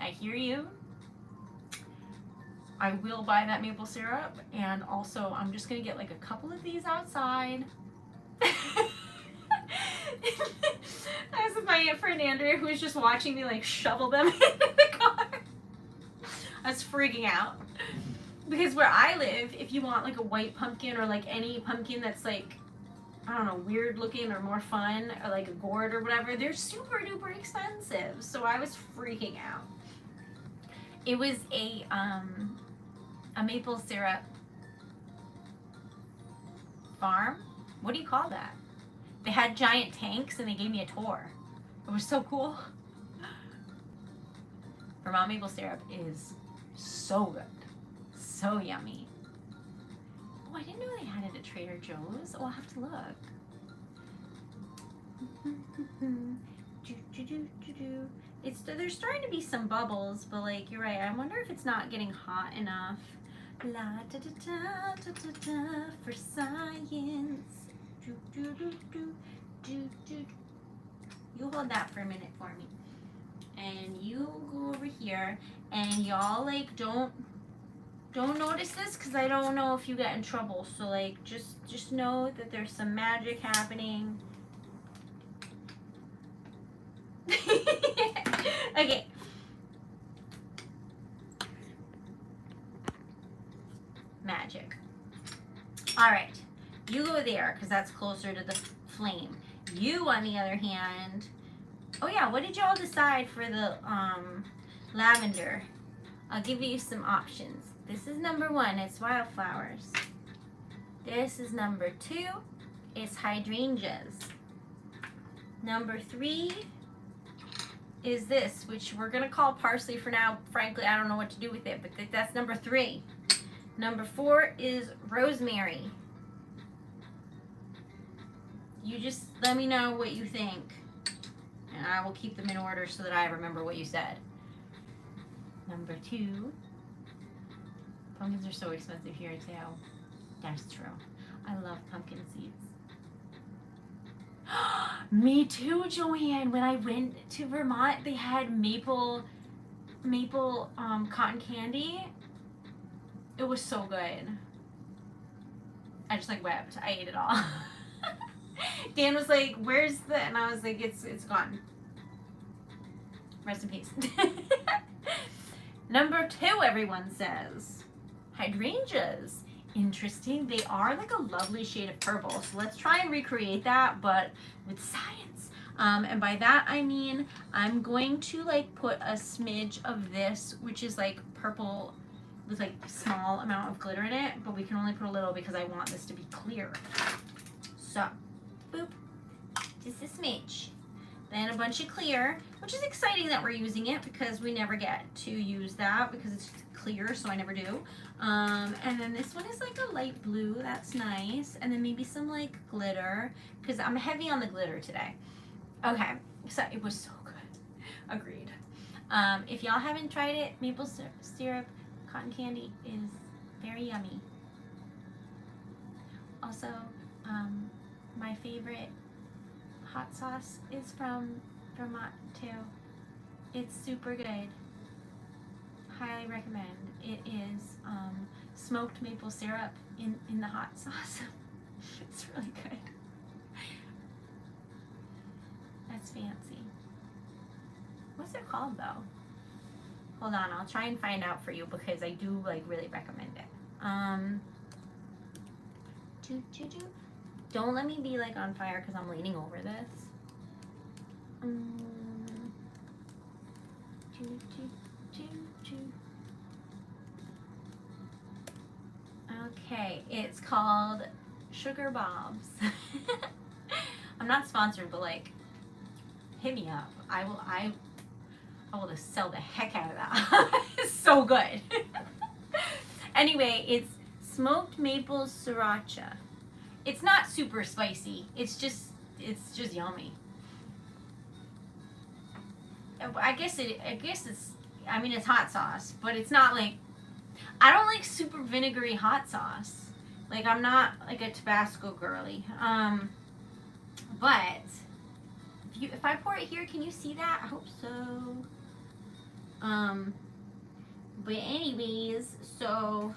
I hear you. I will buy that maple syrup, and also I'm just gonna get like a couple of these outside. I was with my Aunt friend Andrea, who was just watching me like shovel them into the car. I was freaking out. Because where I live, if you want like a white pumpkin or like any pumpkin that's like, I don't know, weird looking or more fun, or like a gourd or whatever, they're super duper expensive. So I was freaking out. It was a maple syrup farm. What do you call that? They had giant tanks and they gave me a tour. It was so cool. Vermont maple syrup is so good. So yummy. Oh, I didn't know they had it at Trader Joe's. Oh, I'll have to look. There's starting to be some bubbles, but like, you're right. I wonder if it's not getting hot enough. La da da da da da da for science. Do do do do do do. You hold that for a minute for me, and you go over here, and y'all like don't notice this because I don't know if you get in trouble. So like just know that there's some magic happening. Okay. Magic. All right. You go there because that's closer to the flame. You, on the other hand, oh yeah, what did y'all decide for the lavender? I'll give you some options. This is number 1, it's wildflowers. This is number 2, it's hydrangeas. Number 3 is this, which we're gonna call parsley for now. Frankly, I don't know what to do with it, but that's number 3. Number 4 is rosemary. You just let me know what you think, and I will keep them in order so that I remember what you said. Number 2. Pumpkins are so expensive here too. That's true. I love pumpkin seeds. Me too, Joanne. When I went to Vermont, they had maple cotton candy. It was so good. I just like wept. I ate it all. Dan was like, "Where's the?" And I was like, "It's gone." Rest in peace. Number 2, everyone says hydrangeas. Interesting. They are like a lovely shade of purple. So let's try and recreate that, but with science. And by that I mean I'm going to like put a smidge of this, which is like purple with like a small amount of glitter in it, but we can only put a little because I want this to be clear. So, boop, just a smidge. Then a bunch of clear, which is exciting that we're using it because we never get to use that because it's clear, so I never do. And then this one is like a light blue, that's nice. And then maybe some like glitter because I'm heavy on the glitter today. Okay, so it was so good. Agreed. If y'all haven't tried it, maple syrup cotton candy is very yummy. Also, my favorite hot sauce is from Vermont too. It's super good. Highly recommend. It is smoked maple syrup in the hot sauce. It's really good. That's fancy. What's it called though? Hold on, I'll try and find out for you because I do like really recommend it. Don't let me be like on fire because I'm leaning over this. Okay, it's called Sugar Bobs. I'm not sponsored, but like, hit me up. I will just sell the heck out of that. It's so good. Anyway, it's smoked maple sriracha. It's not super spicy. It's just yummy. I guess it's. I mean, it's hot sauce, but it's not like. I don't like super vinegary hot sauce. Like I'm not like a Tabasco girly. But if I pour it here, can you see that? I hope so. But anyways, so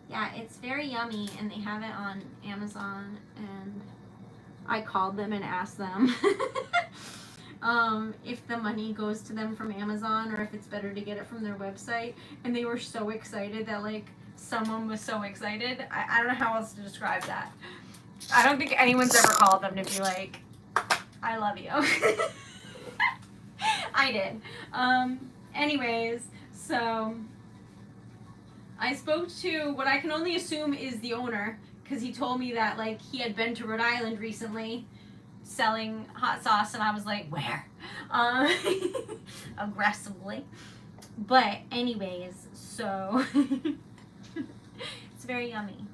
yeah, it's very yummy, and they have it on Amazon, and I called them and asked them if the money goes to them from Amazon or if it's better to get it from their website, and they were so excited that like someone was so excited. I don't know how else to describe that. I don't think anyone's ever called them to be like, I love you. I did. Anyways, so I spoke to what I can only assume is the owner, because he told me that like he had been to Rhode Island recently selling hot sauce, and I was like, where? Aggressively. But anyways, so it's very yummy.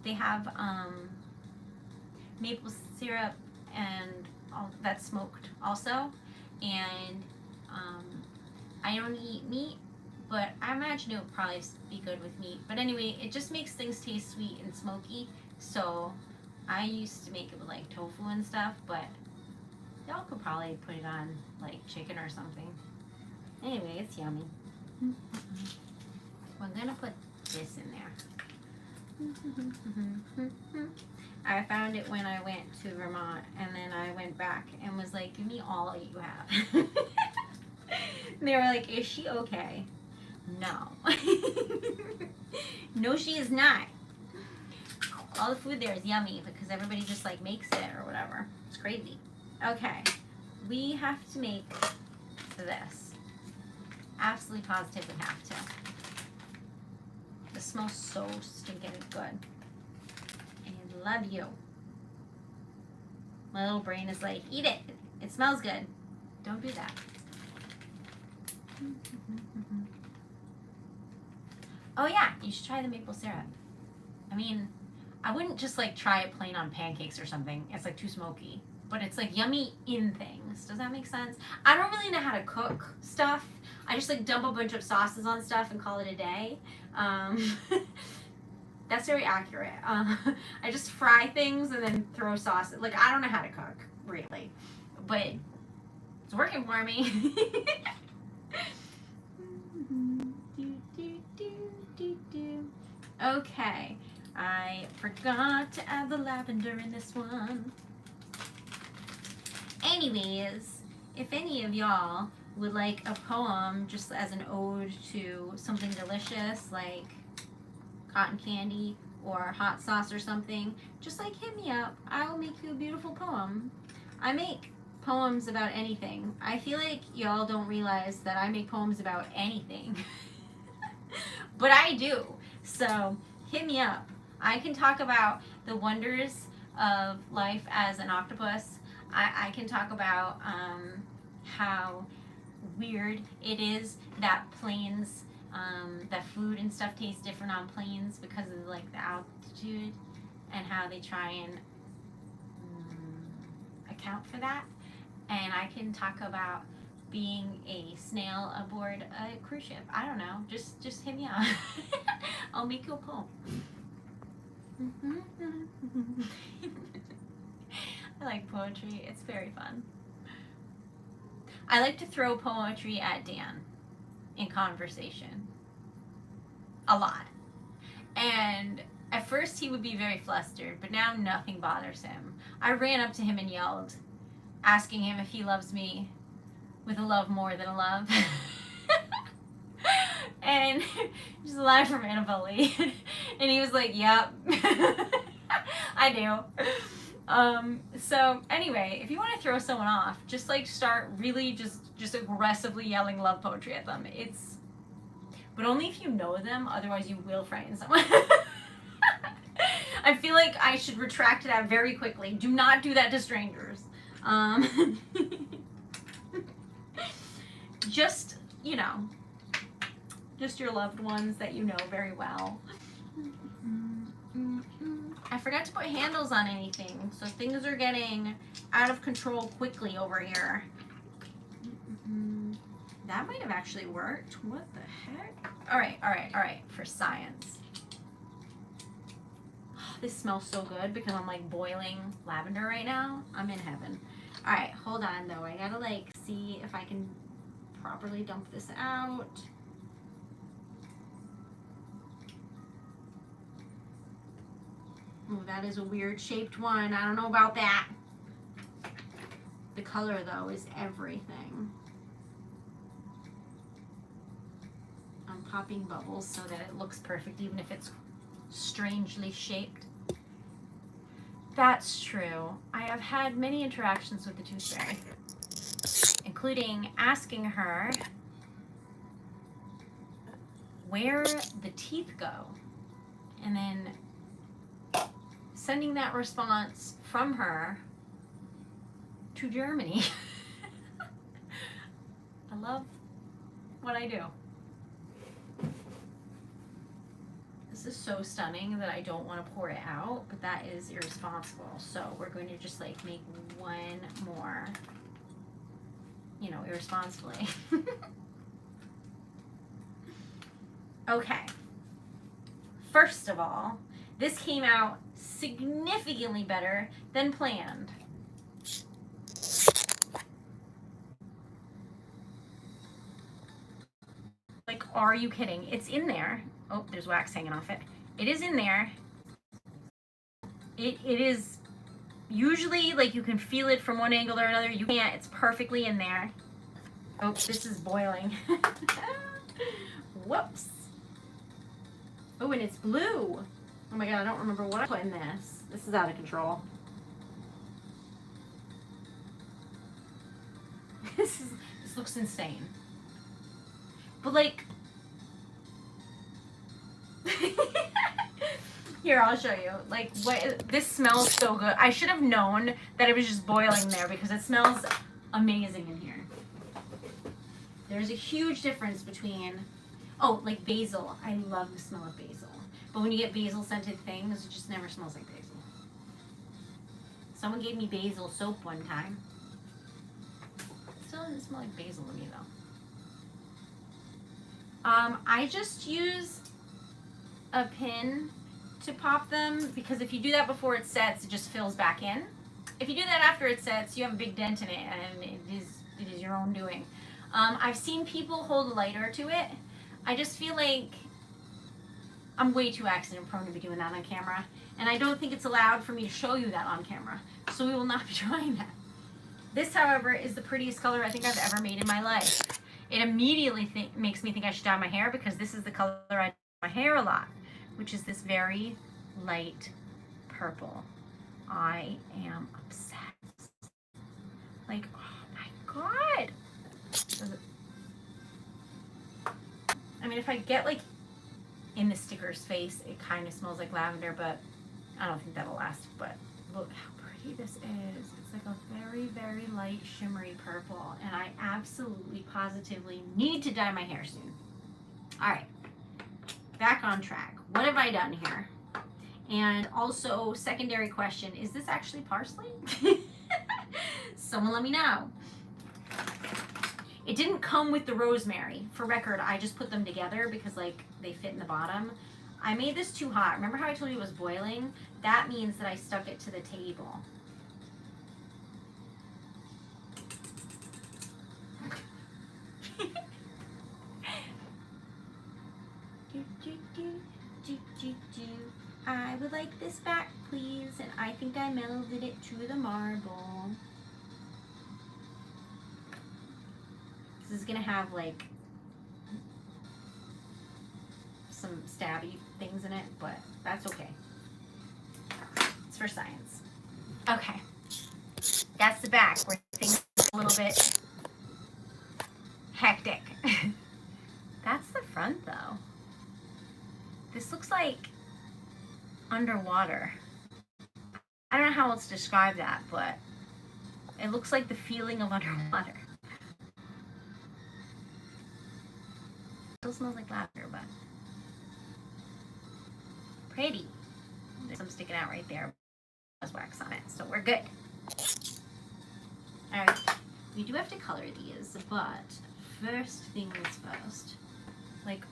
They have maple syrup and all that's smoked also, and I don't eat meat, but I imagine it would probably be good with meat. But anyway, it just makes things taste sweet and smoky. So I used to make it with like tofu and stuff, but y'all could probably put it on like chicken or something. Anyway, it's yummy. I'm gonna put this in there. I found it when I went to Vermont, and then I went back and was like, give me all you have. And they were like, is she okay? No. No, she is not. All the food there is yummy because everybody just like makes it or whatever. It's crazy. Okay, we have to make this. Absolutely positively have to. This smells so stinking good. I love you. My little brain is like, eat it. It smells good. Don't do that. Oh yeah, you should try the maple syrup. I mean, I wouldn't just like try it plain on pancakes or something. It's like too smoky. But it's like yummy in things. Does that make sense? I don't really know how to cook stuff. I just like dump a bunch of sauces on stuff and call it a day. That's very accurate. I just fry things and then throw sauce. Like, I don't know how to cook, really. But it's working for me. Okay. I forgot to add the lavender in this one. Anyways, if any of y'all would like a poem just as an ode to something delicious like cotton candy or hot sauce or something, just like hit me up. I will make you a beautiful poem. I make poems about anything. I feel like y'all don't realize that I make poems about anything. But I do. So hit me up. I can talk about the wonders of life as an octopus. I can talk about how weird it is that planes, that food and stuff tastes different on planes because of like the altitude, and how they try and account for that. And I can talk about being a snail aboard a cruise ship. I don't know. Just hit me up. I'll make you a poem. I like poetry. It's very fun. I like to throw poetry at Dan in conversation. A lot. And at first he would be very flustered, but now nothing bothers him. I ran up to him and yelled, asking him if he loves me with a love more than a love. And just a line from Annabelle Lee. And he was like, yep. I do. So anyway, if you want to throw someone off, just like start really just aggressively yelling love poetry at them. But only if you know them, otherwise you will frighten someone. I feel like I should retract that very quickly. Do not do that to strangers. Just, just your loved ones that you know very well. I forgot to put handles on anything, so things are getting out of control quickly over here. That might have actually worked. What the heck? All right, for science. Oh, this smells so good because I'm like boiling lavender right now. I'm in heaven. All right, hold on though. I gotta like see if I can properly dump this out. Oh, that is a weird shaped one. I don't know about that. The color though is everything. I'm popping bubbles so that it looks perfect even if it's strangely shaped. That's true. I have had many interactions with the tooth fairy, including asking her where the teeth go, and then sending that response from her to Germany. I love what I do. This is so stunning that I don't want to pour it out, but that is irresponsible. So we're going to just like make one more, irresponsibly. Okay. First of all, this came out significantly better than planned. Like, are you kidding? It's in there. Oh, there's wax hanging off it. It is in there. It is usually like you can feel it from one angle or another. You can't. It's perfectly in there. Oh, this is boiling. Whoops. Oh, and it's blue. Oh my god, I don't remember what I put in this. This is out of control. This looks insane. But like, here, I'll show you. Like, this smells so good. I should have known that it was just boiling there because it smells amazing in here. There's a huge difference between, like basil. I love the smell of basil. But when you get basil scented things, it just never smells like basil. Someone gave me basil soap one time. It still doesn't smell like basil to me though. I just use a pin to pop them because if you do that before it sets, it just fills back in. If you do that after it sets, you have a big dent in it, and it is your own doing. I've seen people hold a lighter to it. I just feel like I'm way too accident prone to be doing that on camera, and I don't think it's allowed for me to show you that on camera, so we will not be trying that. This, however, is the prettiest color I think I've ever made in my life. It immediately makes me think I should dye my hair because this is the color I dye my hair a lot, which is this very light purple. I am obsessed. Like, oh my God. I mean, if I get like in the sticker's face, it kind of smells like lavender, but I don't think that'll last. But look how pretty this is. It's like a very, very light shimmery purple, and I absolutely positively need to dye my hair soon. All right, back on track. What have I done here? And also, secondary question, is this actually parsley? Someone let me know. It didn't come with the rosemary. For record, I just put them together because like they fit in the bottom. I made this too hot. Remember how I told you it was boiling? That means that I stuck it to the table. I would like this back, please. And I think I melded it to the marble. This is gonna have like some stabby things in it, but that's okay. It's for science. Okay, that's the back where things are a little bit hectic. That's the front though. This looks like underwater. I don't know how else to describe that, but it looks like the feeling of underwater. Still smells like lavender, but pretty. There's some sticking out right there. There's wax on it, so we're good. All right, we do have to color these, but first things first. Like,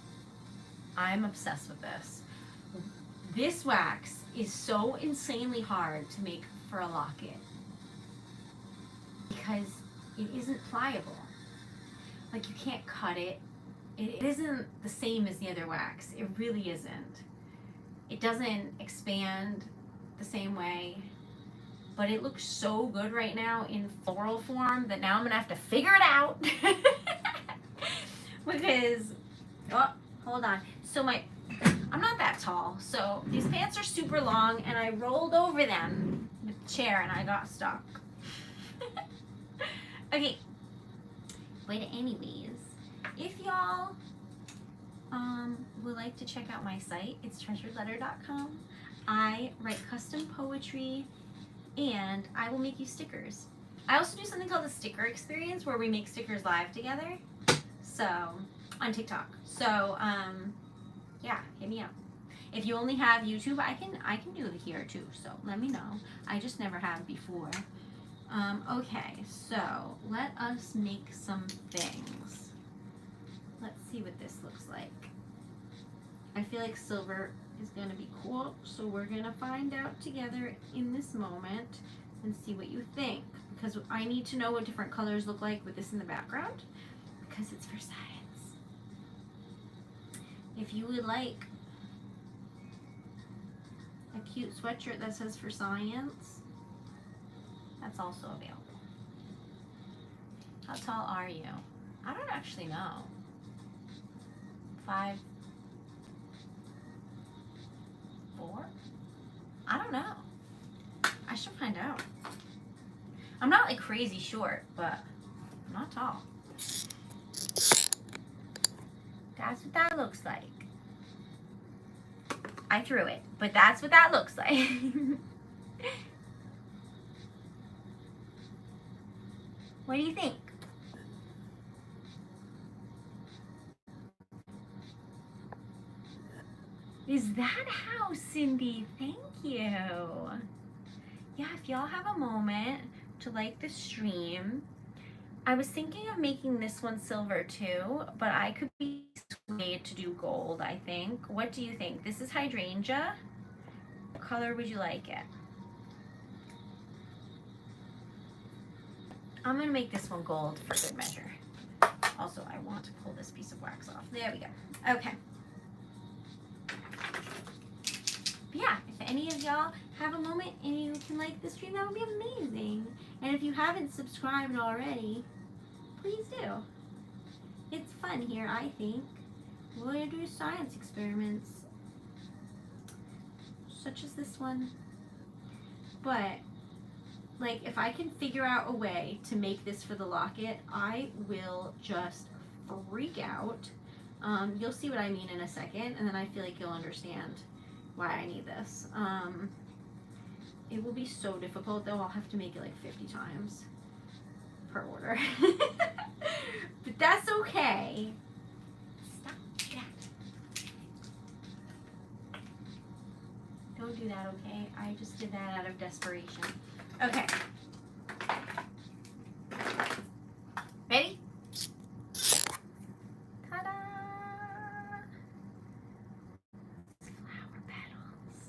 I'm obsessed with this. This wax is so insanely hard to make for a locket because it isn't pliable. Like, you can't cut it. It isn't the same as the other wax. It really isn't. It doesn't expand the same way, but it looks so good right now in floral form that now I'm gonna have to figure it out. Because, oh, hold on. So I'm not that tall, so these pants are super long, and I rolled over them with the chair and I got stuck. Okay, but anyways, if y'all would like to check out my site, it's TreasuredLetter.com. I write custom poetry, and I will make you stickers. I also do something called the sticker experience, where we make stickers live together. So on TikTok. So yeah, hit me up. If you only have YouTube, I can do it here too. So let me know. I just never have before. Okay, so let us make some things. Let's see what this looks like. I feel like silver is going to be cool, so we're going to find out together in this moment and see what you think, because I need to know what different colors look like with this in the background, because it's for science. If you would like a cute sweatshirt that says for science, that's also available. How tall are you? I don't actually know. 5'4"? I don't know. I should find out. I'm not like crazy short, but I'm not tall. That's what that looks like. I threw it, but that's what that looks like. What do you think? Is is that how, Cindy? Thank you. Yeah, if y'all have a moment to like the stream, I was thinking of making this one silver too, but I could be swayed to do gold, I think. What do you think? This is hydrangea. What color would you like it? I'm gonna make this one gold for good measure. Also, I want to pull this piece of wax off. There we go. Okay. But yeah, if any of y'all have a moment and you can like the stream, that would be amazing. And if you haven't subscribed already, please do. It's fun here, I think. We're going to do science experiments, such as this one. But, like, if I can figure out a way to make this for the locket, I will just freak out. You'll see what I mean in a second, and then I feel like you'll understand why I need this. It will be so difficult, though. I'll have to make it like 50 times per order. But that's okay. Stop that. Don't do that, okay? I just did that out of desperation. Okay. Ready? Ta-da! Flower petals.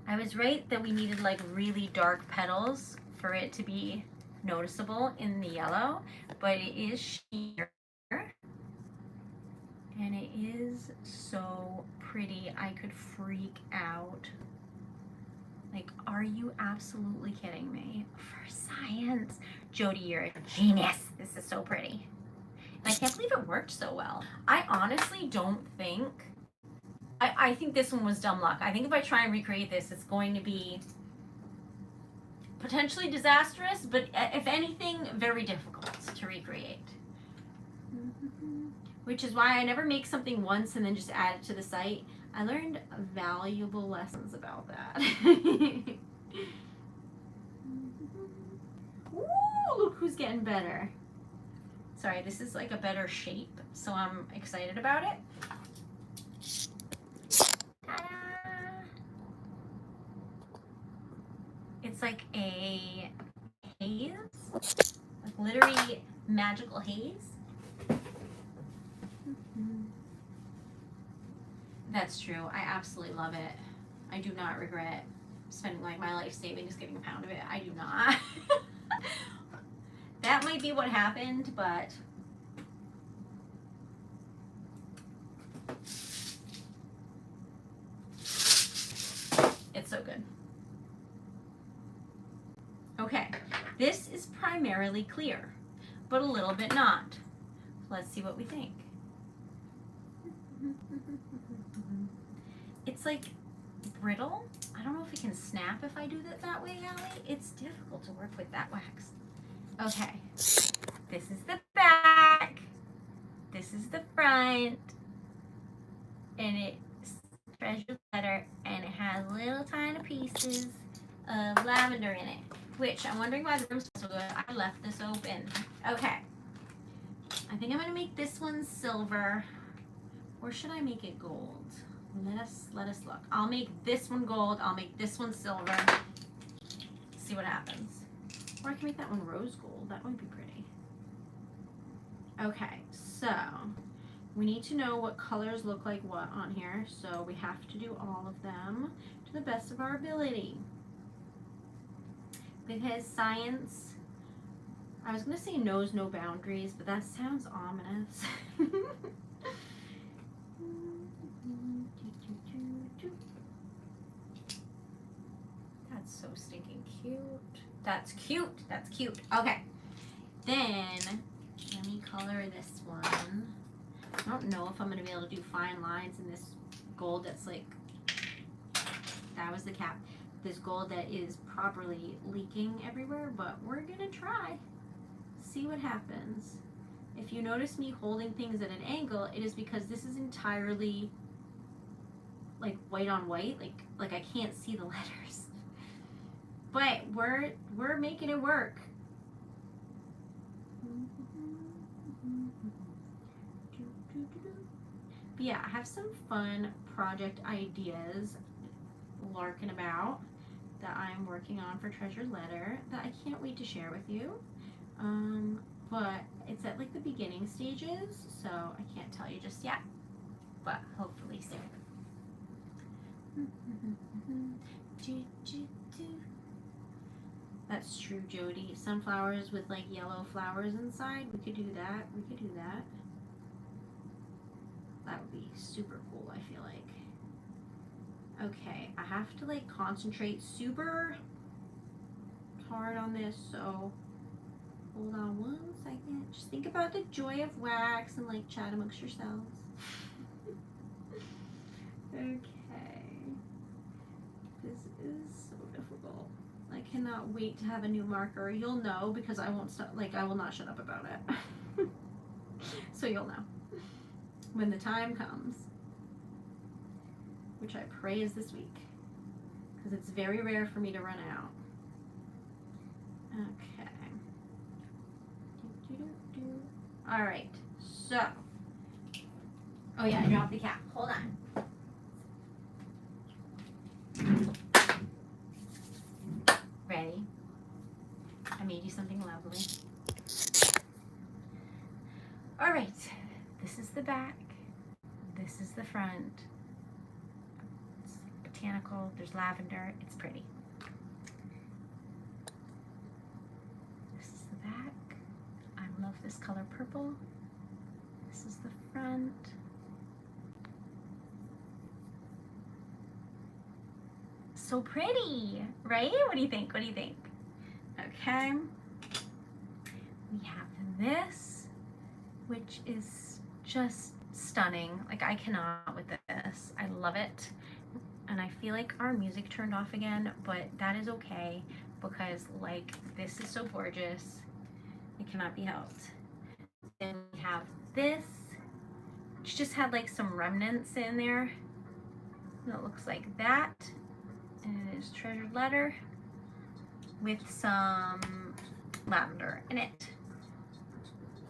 I was right that we needed like really dark petals for it to be noticeable in the yellow, but it is sheer and it is so pretty. I could freak out. Like, are you absolutely kidding me? For science. Jody, you're a genius. This is so pretty. And I can't believe it worked so well. I honestly don't think, I think this one was dumb luck. I think if I try and recreate this, it's going to be potentially disastrous, but if anything, very difficult to recreate. Which is why I never make something once and then just add it to the site. I learned valuable lessons about that. Ooh, look who's getting better. Sorry, this is like a better shape, so I'm excited about it. Ta-da! It's like a haze, like glittery magical haze. That's true. I absolutely love it. I do not regret spending like my life savings getting a pound of it. I do not. That might be what happened, but it's so good. Okay, this is primarily clear, but a little bit not. Let's see what we think. It's like brittle. I don't know if it can snap if I do that way, Allie. It's difficult to work with that wax. Okay, this is the back. This is the front. And it's TreasuredLetter, and it has little tiny pieces of lavender in it, which I'm wondering why the room smells so good. I left this open. Okay, I think I'm gonna make this one silver, or should I make it gold? Let us look. I'll make this one gold. I'll make this one silver. See what happens. Or I can make that one rose gold. That would be pretty. Okay, so we need to know what colors look like what on here. So we have to do all of them to the best of our ability. Because science, I was going to say knows no boundaries, but that sounds ominous. That's so stinking cute. That's cute. That's cute. Okay. Then, let me color this one. I don't know if I'm going to be able to do fine lines in this gold that's like, that was the cap. This gold that is properly leaking everywhere, but we're going to try. See what happens. If you notice me holding things at an angle, it is because this is entirely like white on white. Like I can't see the letters. But we're making it work. But yeah, I have some fun project ideas larking about that I'm working on for Treasured Letter that I can't wait to share with you. But it's at like the beginning stages, so I can't tell you just yet, but hopefully soon. That's true, Jody. Sunflowers with like yellow flowers inside. We could do that. We could do that. That would be super cool, I feel like. Okay, I have to like concentrate super hard on this, so hold on one second. Just think about the joy of wax and like chat amongst yourselves. Okay. This is so difficult. I cannot wait to have a new marker. You'll know because I won't stop, like I will not shut up about it. So you'll know when the time comes, which I pray is this week, because it's very rare for me to run out. Okay. All right, so, oh yeah, I dropped the cap. Hold on. Ready? I made you something lovely. All right, this is the back. This is the front. It's botanical. There's lavender. It's pretty. This is the back. I love this color purple. This is the front. So pretty, right? What do you think? What do you think? Okay. We have this, which is just stunning. Like I cannot with this. I love it. And I feel like our music turned off again, but that is okay because like this is so gorgeous. It cannot be helped. Then we have this, which just had like some remnants in there. And it looks like that. And it is Treasured Letter with some lavender in it.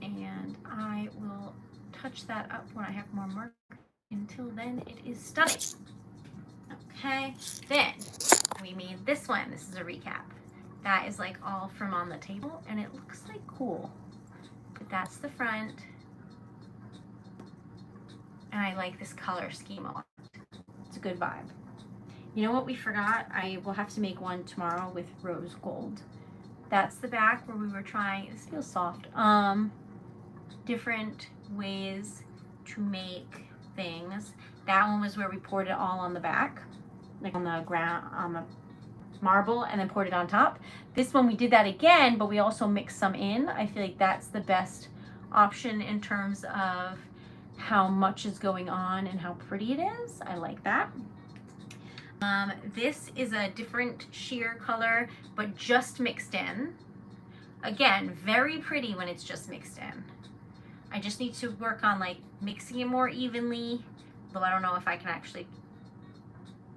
And I will touch that up when I have more marker. Until then, it is stunning. Okay, then we made this one. This is a recap. That is like all from on the table, and it looks like cool. But that's the front. And I like this color scheme a lot. It's a good vibe. You know what we forgot? I will have to make one tomorrow with rose gold. That's the back where we were trying, this feels soft, different ways to make things. That one was where we poured it all on the back, like on the ground, on the marble, and then poured it on top. This one we did that again, but we also mixed some in. I feel like that's the best option in terms of how much is going on and how pretty it is. I like that. This is a different sheer color, but just mixed in. Again, very pretty when it's just mixed in. I just need to work on like mixing it more evenly, though I don't know if I can actually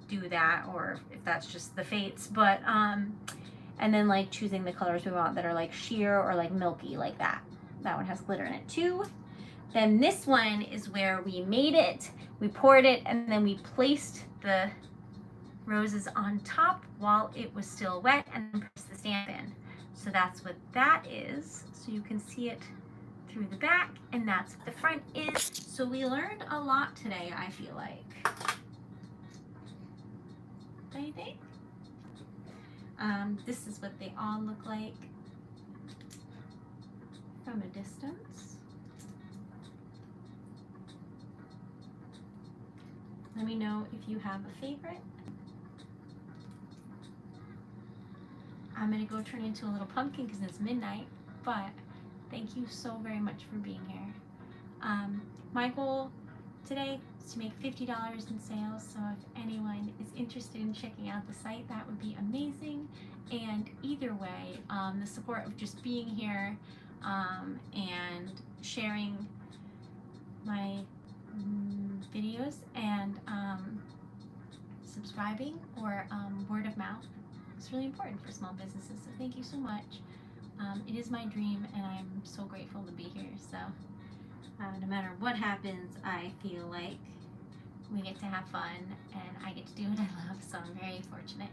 do that or if that's just the fates, but and then like choosing the colors we want that are like sheer or like milky, like that. That one has glitter in it too. Then this one is where we made it, we poured it, and then we placed the roses on top while it was still wet and then pressed the stamp in. So that's what that is. So you can see it through the back, and that's what the front is. So we learned a lot today, I feel like. Don't you think? This is what they all look like from a distance. Let me know if you have a favorite. I'm gonna go turn into a little pumpkin because it's midnight, but thank you so very much for being here. My goal today is to make $50 in sales, so if anyone is interested in checking out the site, that would be amazing. And either way, the support of just being here and sharing my videos and subscribing or word of mouth is really important for small businesses, so thank you so much. It is my dream, and I'm so grateful to be here. So No matter what happens, I feel like we get to have fun and I get to do what I love, so I'm very fortunate.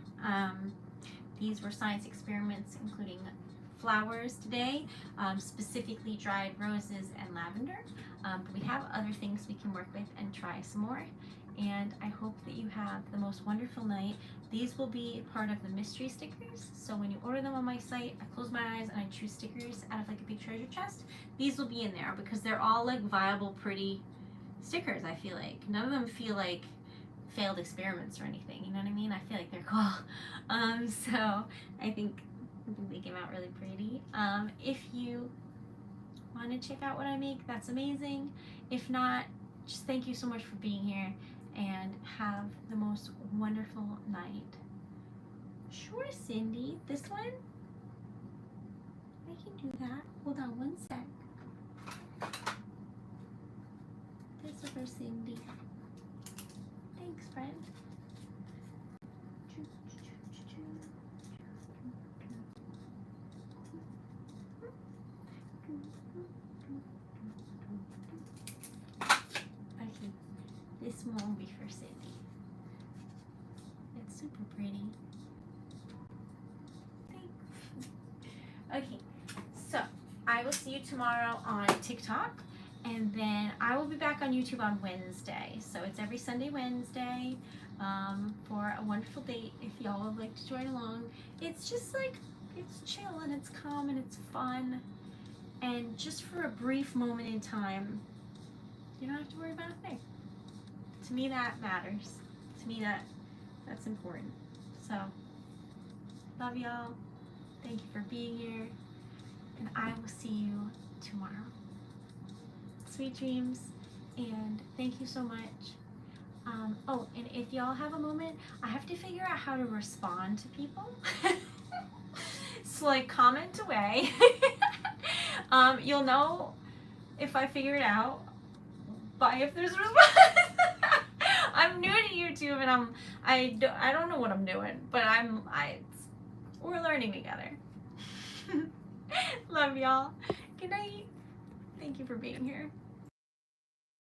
These were science experiments including flowers today, specifically dried roses and lavender. But we have other things we can work with and try some more. And I hope that you have the most wonderful night. These will be part of the mystery stickers. So when you order them on my site, I close my eyes and I choose stickers out of like a big treasure chest. These will be in there because they're all like viable, pretty stickers, I feel like. None of them feel like failed experiments or anything, you know what I mean? I feel like they're cool. So I think they came out really pretty. If you want to check out what I make, that's amazing. If not, just thank you so much for being here and have the most wonderful night. Sure, Cindy. This one? I can do that. Hold on one sec. This is for Cindy. Thanks, friend. Okay, this one will be for Cindy. It's super pretty. Thanks. Okay, so I will see you tomorrow on TikTok. And then I will be back on YouTube on Wednesday. So it's every Sunday, Wednesday, for a wonderful date if y'all would like to join along. It's just like, it's chill and it's calm and it's fun. And just for a brief moment in time, you don't have to worry about a thing. To me, that matters. To me, that's important. So, love y'all. Thank you for being here. And I will see you tomorrow. Sweet dreams, and thank you so much. Oh, and if y'all have a moment, I have to figure out how to respond to people. So like comment away. You'll know if I figure it out by if there's a response. I'm new to YouTube and I don't know what I'm doing, but we're learning together. Love y'all. Good night. Thank you for being here.